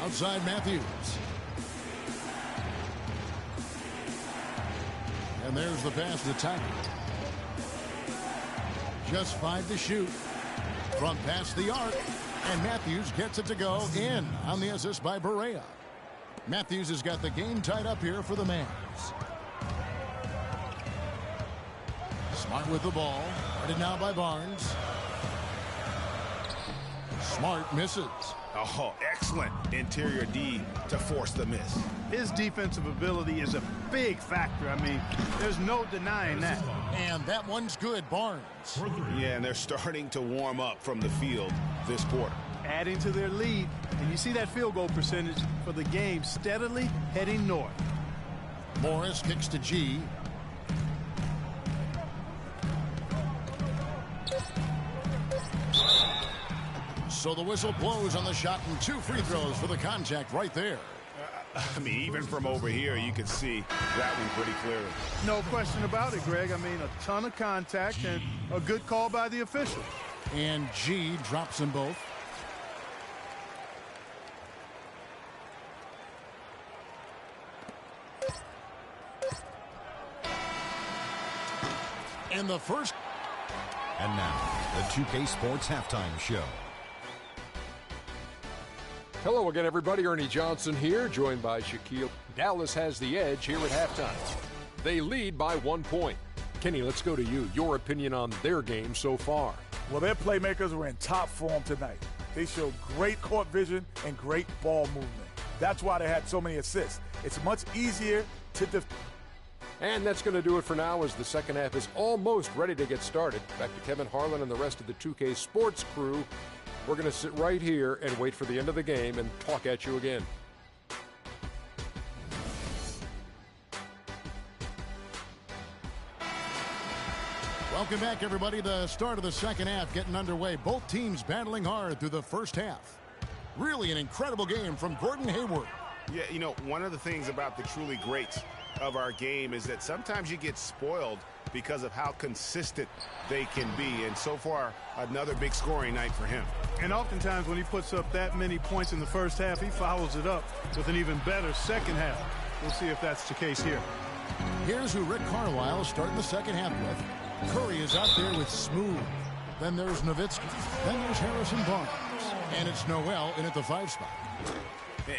Outside Matthews. And there's the pass to Tackett. Just 5 to shoot. From past the arc. And Matthews gets it to go in on the assist by Barea. Matthews has got the game tied up here for the Mavs. Smart with the ball. Guarded now by Barnes. Smart misses. Oh, excellent interior D to force the miss. His defensive ability is a big factor. I mean, there's no denying that. And that one's good, Barnes. Yeah, and they're starting to warm up from the field this quarter. Adding to their lead, and you see that field goal percentage for the game steadily heading north. Morris kicks to G. So the whistle blows on the shot and 2 free throws for the contact right there. I mean, even from over here, you can see that one pretty clearly. No question about it, Greg. I mean, a ton of contact and a good call by the official. And G drops them both. And the first. And now, the 2K Sports Halftime Show. Hello again, everybody. Ernie Johnson here, joined by Shaquille. Dallas has the edge here at halftime. They lead by 1 point. Kenny, let's go to you. Your opinion on their game so far. Well, their playmakers were in top form tonight. They showed great court vision and great ball movement. That's why they had so many assists. It's much easier to defend. And that's going to do it for now as the second half is almost ready to get started. Back to Kevin Harlan and the rest of the 2K Sports crew. We're going to sit right here and wait for the end of the game and talk at you again. Welcome back, everybody. The start of the second half getting underway. Both teams battling hard through the first half. Really an incredible game from Gordon Hayward. Yeah, you know, one of the things about the truly greats of our game is that sometimes you get spoiled because of how consistent they can be. And so far, another big scoring night for him. And oftentimes when he puts up that many points in the first half, he follows it up with an even better second half. We'll see if that's the case here. Here's who Rick Carlisle starting the second half with. Curry is out there with Smooth. Then there's Nowitzki. Then there's Harrison Barnes. And it's Noel in at the 5 spot.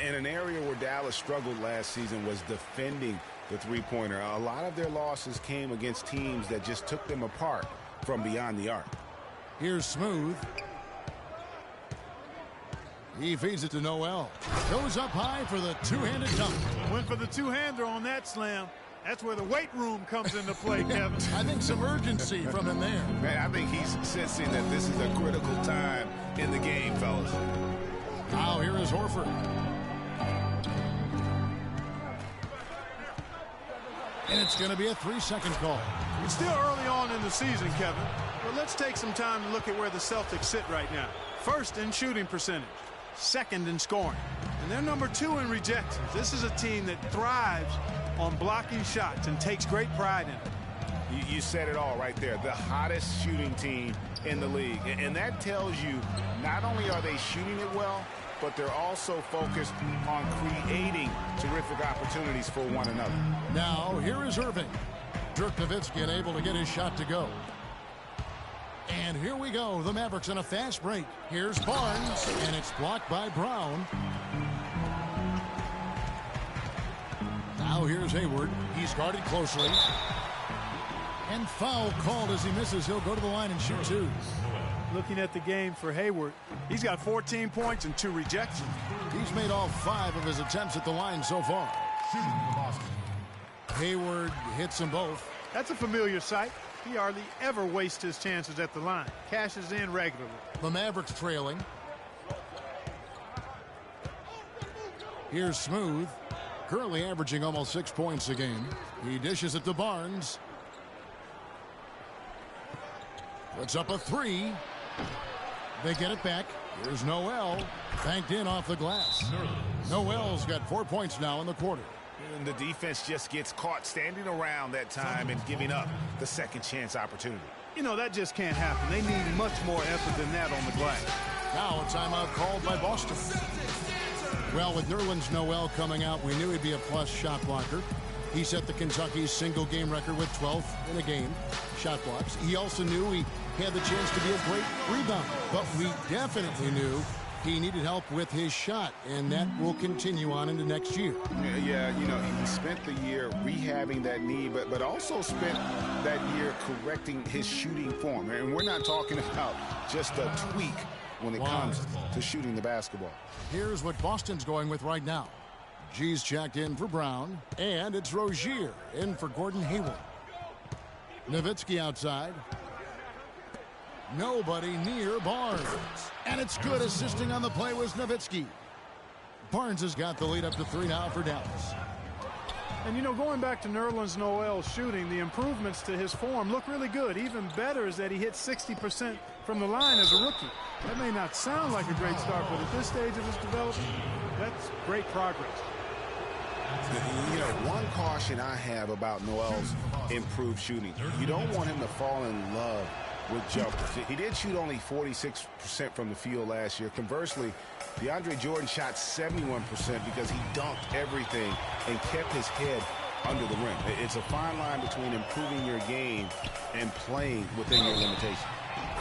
And an area where Dallas struggled last season was defending the three-pointer. A lot of their losses came against teams that just took them apart from beyond the arc. Here's Smooth. He feeds it to Noel. Goes up high for the two-handed dunk. Went for the two-hander on that slam. That's where the weight room comes into play, Kevin. I think some urgency from him there. Man, I think he's sensing that this is a critical time in the game, fellas. Now here is Horford. And it's going to be a 3-second call. It's still early on in the season, Kevin. But let's take some time to look at where the Celtics sit right now. First in shooting percentage. Second in scoring. And they're number 2 in rejections. This is a team that thrives on blocking shots and takes great pride in it. You said it all right there. The hottest shooting team in the league. And that tells you not only are they shooting it well, but they're also focused on creating terrific opportunities for one another. Now, here is Irving. Dirk Nowitzki unable to get his shot to go. And here we go. The Mavericks on a fast break. Here's Barnes, and it's blocked by Brown. Now here's Hayward. He's guarded closely. And foul called as he misses. He'll go to the line and shoot 2. Looking at the game for Hayward, he's got 14 points and 2 rejections. He's made all 5 of his attempts at the line so far. Hayward hits them both. That's a familiar sight. He hardly ever wastes his chances at the line. Cashes in regularly. The Mavericks trailing. Here's Smooth. Currently averaging almost 6 points a game. He dishes it to Barnes. Puts up a 3. They get it back. Here's Noel. Banked in off the glass. Noel's got 4 points now in the quarter. And the defense just gets caught standing around that time and giving up the second chance opportunity. You know, that just can't happen. They need much more effort than that on the glass. Now a timeout called by Boston. Well, with Nerlens Noel coming out, we knew he'd be a plus shot blocker. He set the Kentucky's single game record with 12 in a game shot blocks. He also knew he had the chance to be a great rebounder, but we definitely knew he needed help with his shot, and that will continue on into next year. Yeah, you know, he spent the year rehabbing that knee, but also spent that year correcting his shooting form. And we're not talking about just a tweak when it comes to shooting the basketball. Here's what Boston's going with right now. G's checked in for Brown, and it's Rozier in for Gordon Hayward. Nowitzki outside. Nobody near Barnes. And it's good. Assisting on the play was Nowitzki. Barnes has got the lead up to 3 now for Dallas. And, you know, going back to Nerlens Noel's shooting, the improvements to his form look really good. Even better is that he hit 60% from the line as a rookie. That may not sound like a great start, but at this stage of his development, that's great progress. You know, one caution I have about Noel's improved shooting, you don't want him to fall in love with jumpers. He did shoot only 46% from the field last year. Conversely, DeAndre Jordan shot 71% because he dunked everything and kept his head under the rim. It's a fine line between improving your game and playing within your limitations.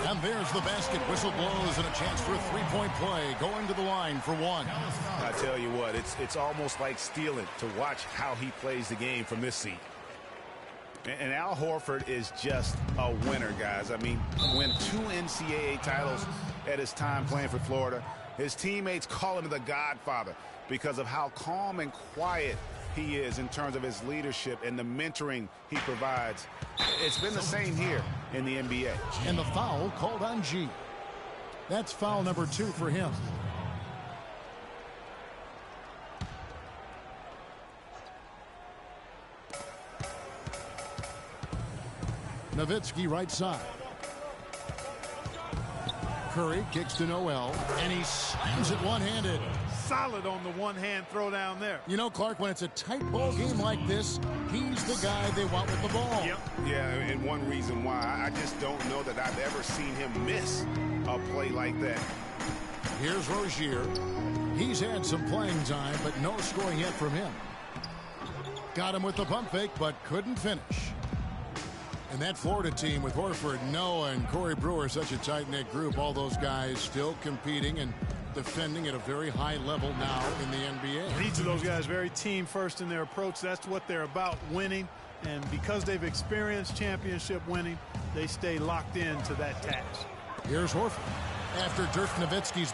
And there's the basket. Whistle blows and a chance for a three-point play. Going to the line for one. I tell you what, it's almost like stealing to watch how he plays the game from this seat. And Al Horford is just a winner, guys. I mean, win 2 NCAA titles at his time playing for Florida. His teammates call him the Godfather because of how calm and quiet he is in terms of his leadership and the mentoring he provides. It's been the same here in the NBA. And the foul called on G. That's foul number 2 for him. Nowitzki right side. Curry kicks to Noel, and he slams it one-handed. Solid on the one-hand throw down there. You know, Clark, when it's a tight ball game like this, he's the guy they want with the ball. Yep. Yeah, and one reason why, I just don't know that I've ever seen him miss a play like that. Here's Rozier. He's had some playing time, but no scoring yet from him. Got him with the pump fake, but couldn't finish. And that Florida team with Horford, Noah, and Corey Brewer, such a tight-knit group, all those guys still competing and defending at a very high level now in the NBA. Each of those guys very team-first in their approach. That's what they're about, winning. And because they've experienced championship winning, they stay locked into that task. Here's Horford after Dirk Nowitzki's.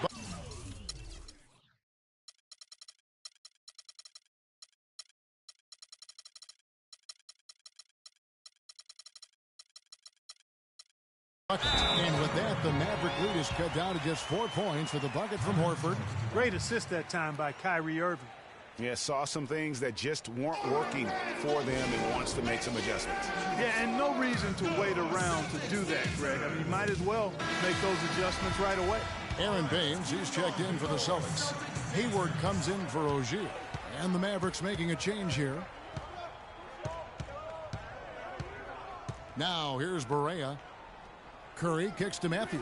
And with that, the Maverick lead is cut down to just 4 points with a bucket from Horford. Great assist that time by Kyrie Irving. Yeah, saw some things that just weren't working for them and wants to make some adjustments. Yeah, and no reason to wait around to do that, Greg. I mean, might as well make those adjustments right away. Aaron Baines, he's checked in for the Celtics. Hayward comes in for Rozier. And the Mavericks making a change here. Now, here's Barea. Curry kicks to Matthews.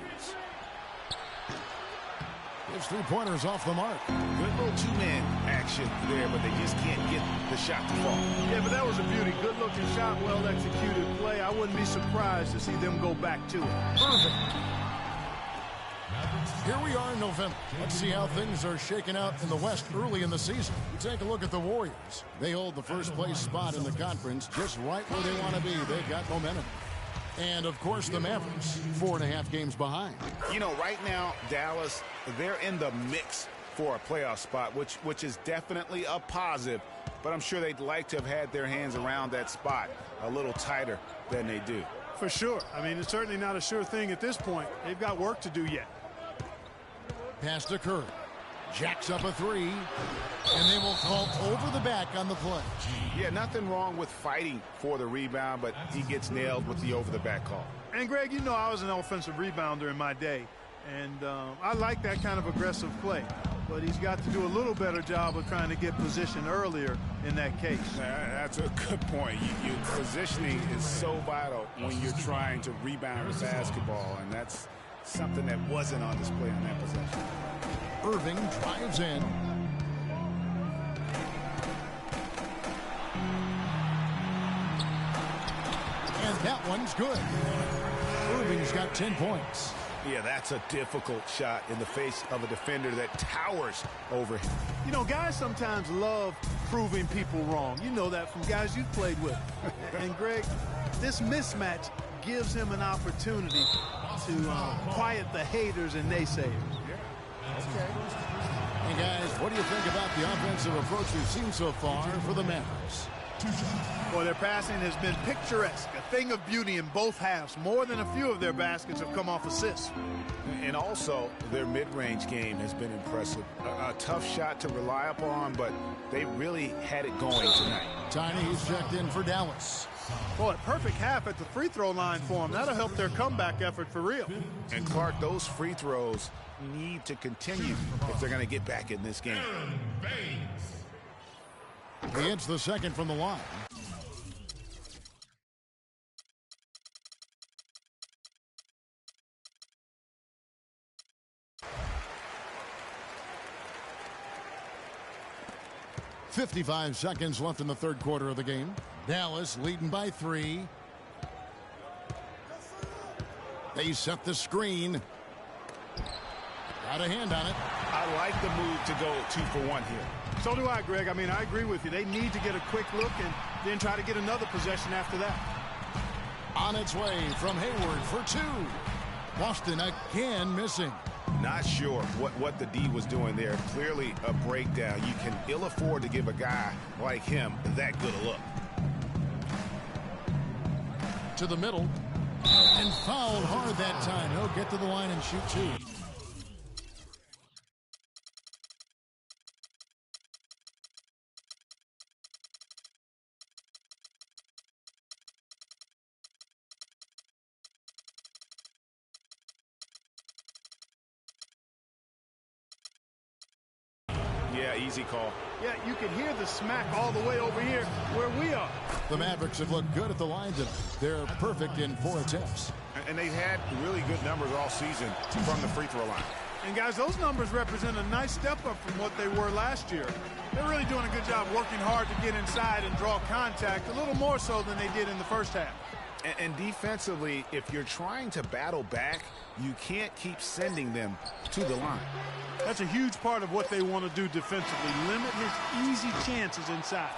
His three-pointers off the mark. Good little two-man action there, but they just can't get the shot to fall. Yeah, but that was a beauty. Good-looking shot, well-executed play. I wouldn't be surprised to see them go back to it. Perfect. Here we are in November. Let's see how things are shaking out in the West early in the season. Take a look at the Warriors. They hold the first-place spot in the conference just right where they want to be. They've got momentum. And, of course, the Mavericks, 4.5 games behind. You know, right now, Dallas, they're in the mix for a playoff spot, which is definitely a positive. But I'm sure they'd like to have had their hands around that spot a little tighter than they do. For sure. I mean, it's certainly not a sure thing at this point. They've got work to do yet. Pass to Kirby. Jacks up a three. And they will call over the back on the play. Yeah, nothing wrong with fighting for the rebound, but he gets nailed with the over-the-back call. And, Greg, you know I was an offensive rebounder in my day. And I like that kind of aggressive play. But he's got to do a little better job of trying to get position earlier in that case. That's a good point. Positioning is so vital when you're trying to rebound the basketball, and that's something that wasn't on display on that possession. Irving drives in. And that one's good. Irving's got 10 points. Yeah, that's a difficult shot in the face of a defender that towers over him. You know, guys sometimes love proving people wrong. You know that from guys you've played with. And, Greg, this mismatch gives him an opportunity to quiet the haters and naysayers. And guys, what do you think about the offensive approach we've seen so far for the Mavericks? Boy, their passing has been picturesque, a thing of beauty in both halves. More than a few of their baskets have come off assists. And also, their mid-range game has been impressive. A tough shot to rely upon, but they really had it going tonight. Tiny, he's checked in for Dallas. Boy, a perfect half at the free throw line for them. That'll help their comeback effort for real. And Clark, those free throws need to continue if they're going to get back in this game. He hits the second from the line. .55 seconds left in the third quarter of the game. Dallas leading by 3. They set the screen. Got a hand on it. I like the move to go 2 for 1 here. So do I, Greg. I mean, I agree with you. They need to get a quick look and then try to get another possession after that. On its way from Hayward for 2. Boston again missing. Not sure what the D was doing there. Clearly a breakdown. You can ill afford to give a guy like him that good a look. To the middle. And fouled hard that time. He'll get to the line and shoot 2. Yeah, easy call. Yeah, you can hear the smack all the way over here where we are. The Mavericks have looked good at the line tonight. They're perfect in 4 attempts. And they've had really good numbers all season from the free throw line. And guys, those numbers represent a nice step up from what they were last year. They're really doing a good job working hard to get inside and draw contact, a little more so than they did in the first half. And defensively, if you're trying to battle back, you can't keep sending them to the line. That's a huge part of what they want to do defensively. Limit his easy chances inside.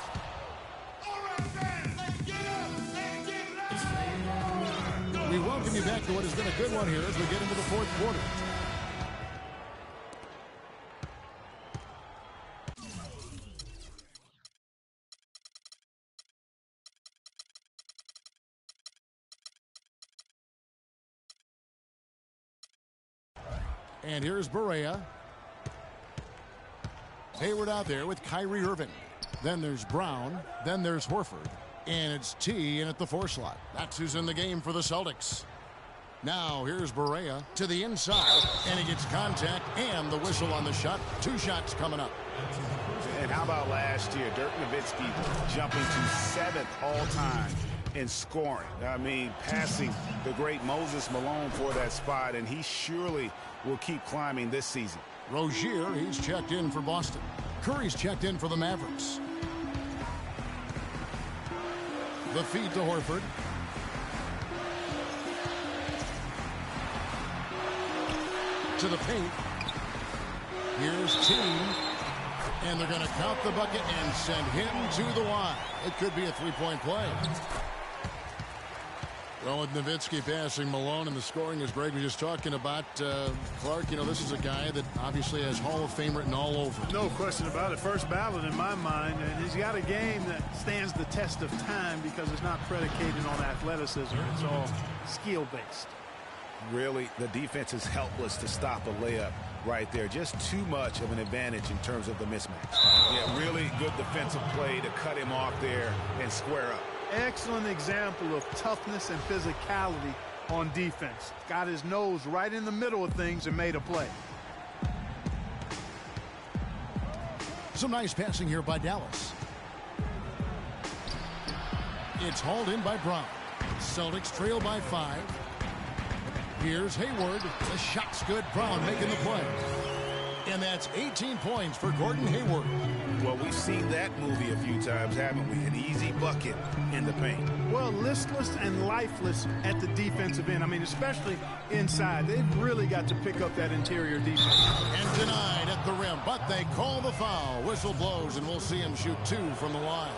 We welcome you back to what has been a good one here as we get into the fourth quarter. And here's Barea. Hayward out there with Kyrie Irving. Then there's Brown. Then there's Horford. And it's T in at the 4 slot. That's who's in the game for the Celtics. Now here's Barea to the inside. And he gets contact and the whistle on the shot. 2 shots coming up. And how about last year? Dirk Nowitzki jumping to 7th all-time in scoring. I mean, passing the great Moses Malone for that spot, and he surely will keep climbing this season. Rozier, he's checked in for Boston. Curry's checked in for the Mavericks. The feed to Horford. To the paint. Here's Team. And they're going to count the bucket and send him to the line. It could be a 3-point play. Well, with Nowitzki passing Malone and the scoring, as Greg was just talking about, Clark, you know, this is a guy that obviously has Hall of Fame written all over. No question about it. First ballot in my mind. And he's got a game that stands the test of time because it's not predicated on athleticism. It's all skill-based. Really, the defense is helpless to stop a layup right there. Just too much of an advantage in terms of the mismatch. Yeah, really good defensive play to cut him off there and square up. Excellent example of toughness and physicality on defense. Got his nose right in the middle of things and made a play. Some nice passing here by Dallas. It's hauled in by Brown. Celtics trail by 5. Here's Hayward. The shot's good. Brown making the play. And that's 18 points for Gordon Hayward. Well, we've seen that movie a few times, haven't we? An easy bucket in the paint. Well, listless and lifeless at the defensive end. I mean, especially inside. They've really got to pick up that interior defense. And denied at the rim, but they call the foul. Whistle blows, and we'll see him shoot 2 from the line.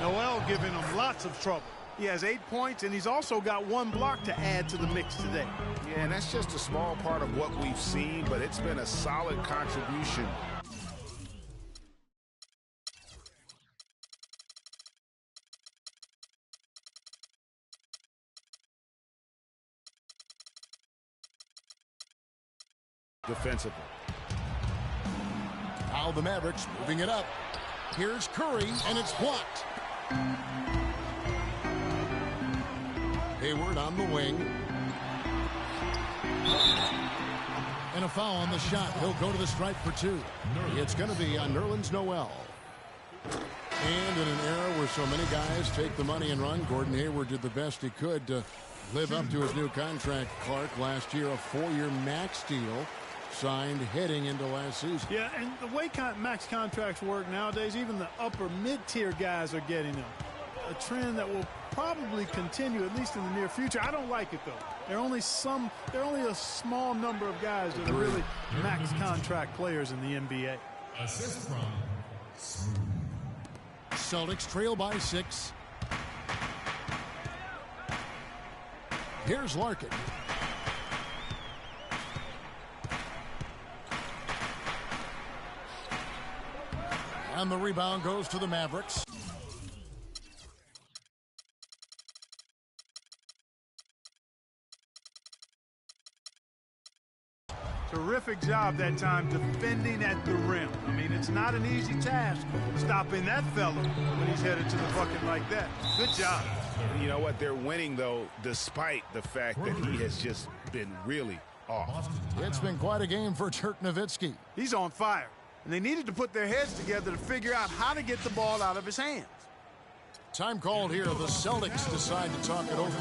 Noel giving them lots of trouble. He has 8 points, and he's also got 1 block to add to the mix today. Yeah, and that's just a small part of what we've seen, but it's been a solid contribution. Defensively. Now the Mavericks moving it up. Here's Curry, and it's blocked. Hayward on the wing. And a foul on the shot. He'll go to the stripe for 2. It's going to be on Nerlens Noel. And in an era where so many guys take the money and run, Gordon Hayward did the best he could to live up to his new contract. Clark, last year, a 4-year max deal signed heading into last season. Yeah, and the way max contracts work nowadays, even the upper mid-tier guys are getting them. A trend that will probably continue, at least in the near future. I don't like it, though. There are only a small number of guys that are really max contract players in the NBA. Assist from Celtics trail by 6. Here's Larkin. And the rebound goes to the Mavericks. Terrific job that time defending at the rim. I mean, it's not an easy task stopping that fella when he's headed to the bucket like that. Good job. You know what? They're winning, though, despite the fact that he has just been really off. It's been quite a game for Dirk Nowitzki. He's on fire. And they needed to put their heads together to figure out how to get the ball out of his hands. Time called here. The Celtics decide to talk it over.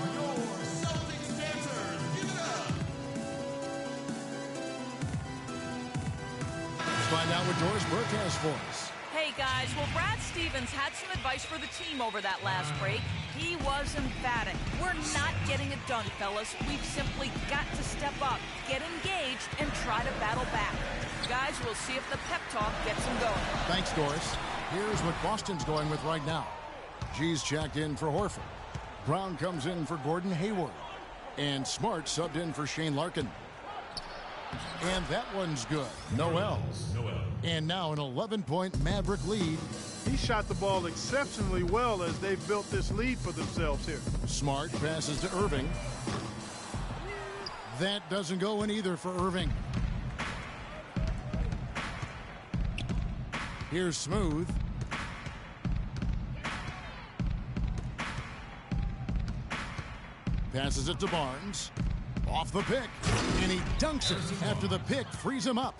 Let's find out what Doris Burke has for us. Hey, guys. Well, Brad Stevens had some advice for the team over that last break. He was emphatic. We're not getting it done, fellas. We've simply got to step up, get engaged, and try to battle back. Guys, we'll see if the pep talk gets them going. Thanks, Doris. Here's what Boston's going with right now. G's checked in for Horford. Brown comes in for Gordon Hayward. And Smart subbed in for Shane Larkin. And that one's good. Noel. And now an 11-point Maverick lead. He shot the ball exceptionally well as they've built this lead for themselves here. Smart passes to Irving. That doesn't go in either for Irving. Here's Smooth. Passes it to Barnes. Off the pick. And he dunks it after the pick frees him up.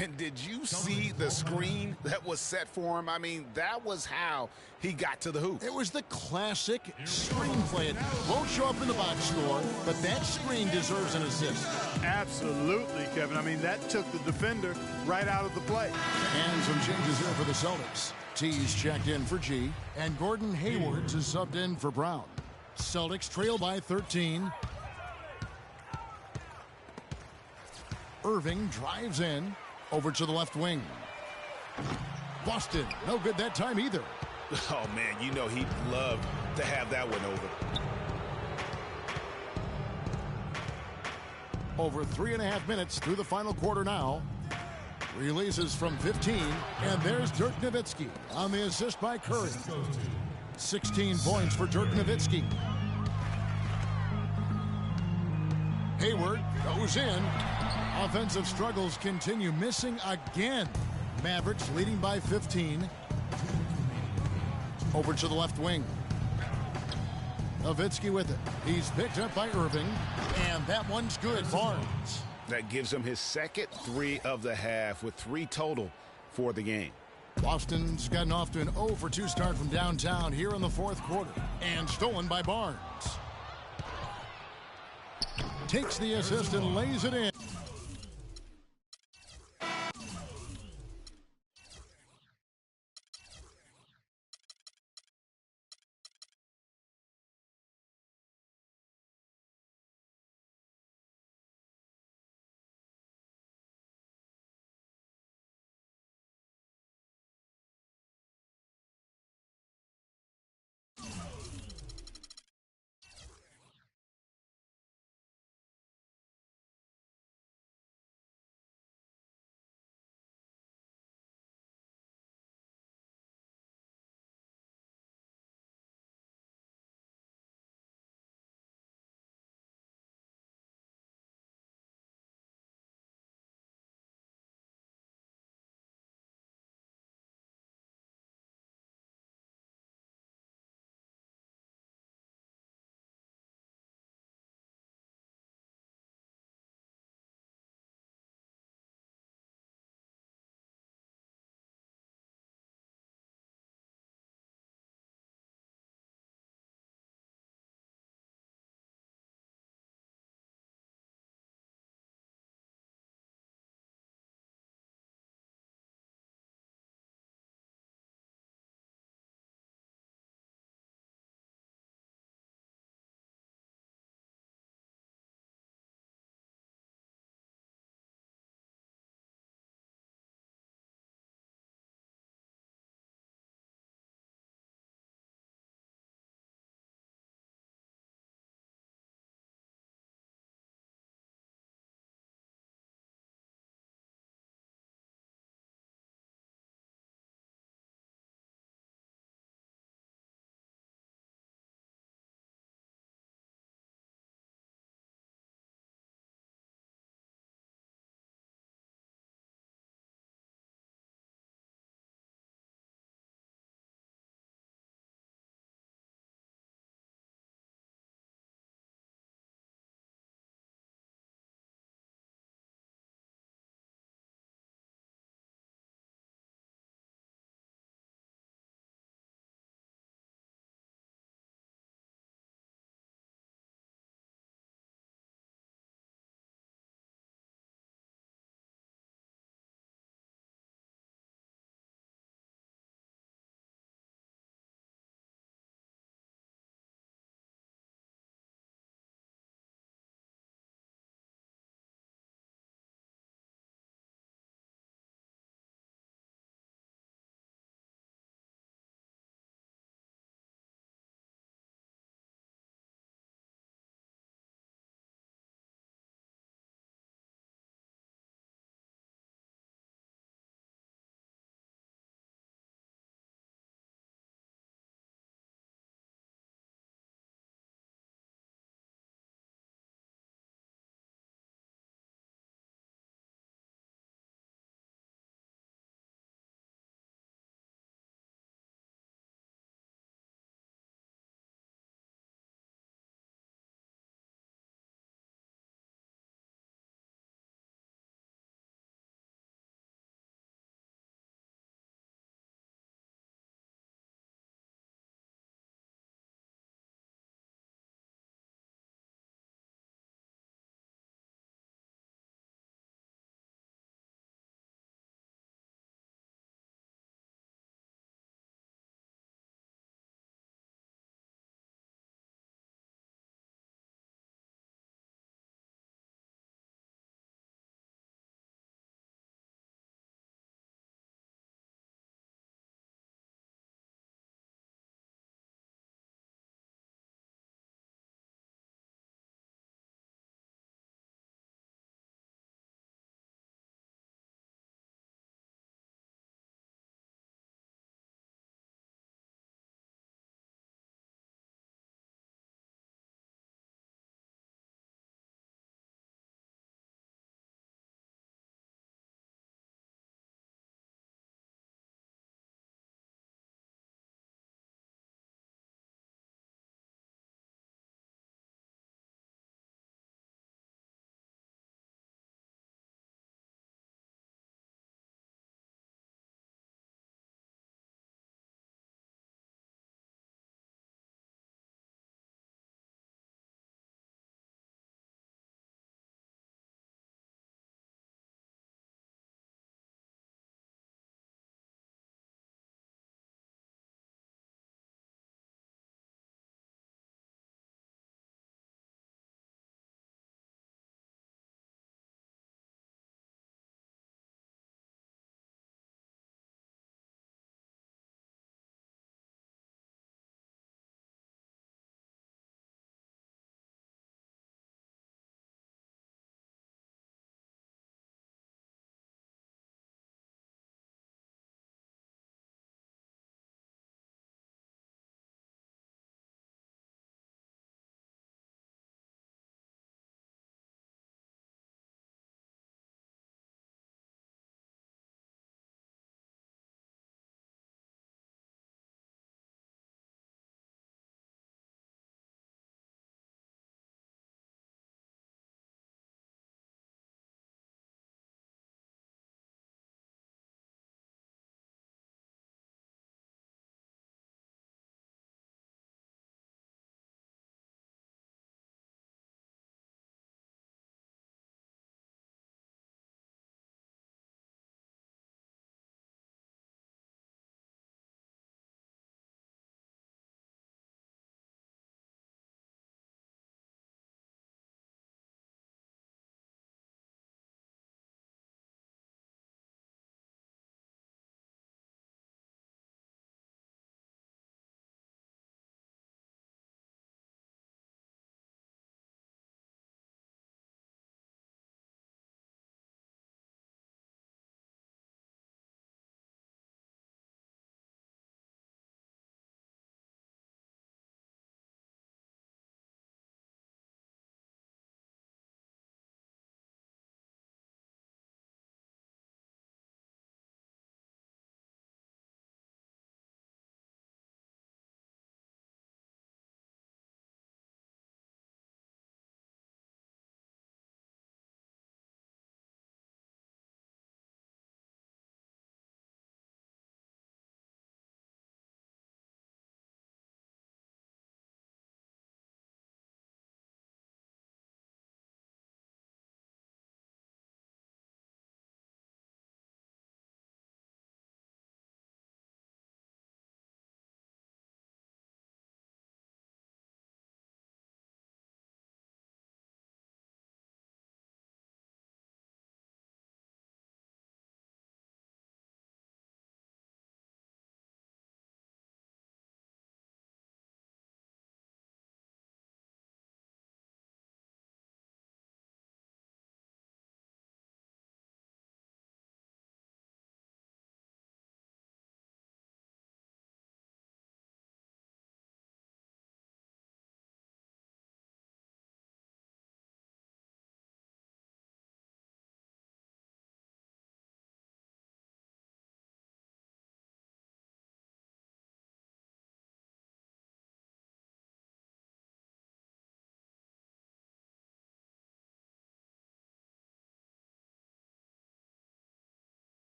And did you see the screen that was set for him? I mean, that was how he got to the hoop. It was the classic screenplay. It won't show up in the box score, but that screen deserves an assist. Absolutely, Kevin. I mean, that took the defender right out of the play. And some changes here for the Celtics. T's checked in for G, and Gordon Hayward is subbed in for Brown. Celtics trail by 13. Irving drives in. Over to the left wing. Boston, no good that time either. Oh, man, you know he'd love to have that one over. Over 3.5 minutes through the final quarter now. Releases from 15, and there's Dirk Nowitzki on the assist by Curry. 16 points for Dirk Nowitzki. Hayward goes in. Offensive struggles continue, missing again. Mavericks leading by 15. Over to the left wing. Nowitzki with it. He's picked up by Irving, and that one's good. Barnes. That gives him his second 3 of the half with 3 total for the game. Boston's gotten off to an 0-for-2 start from downtown here in the fourth quarter, and stolen by Barnes. Takes the assist and lays it in.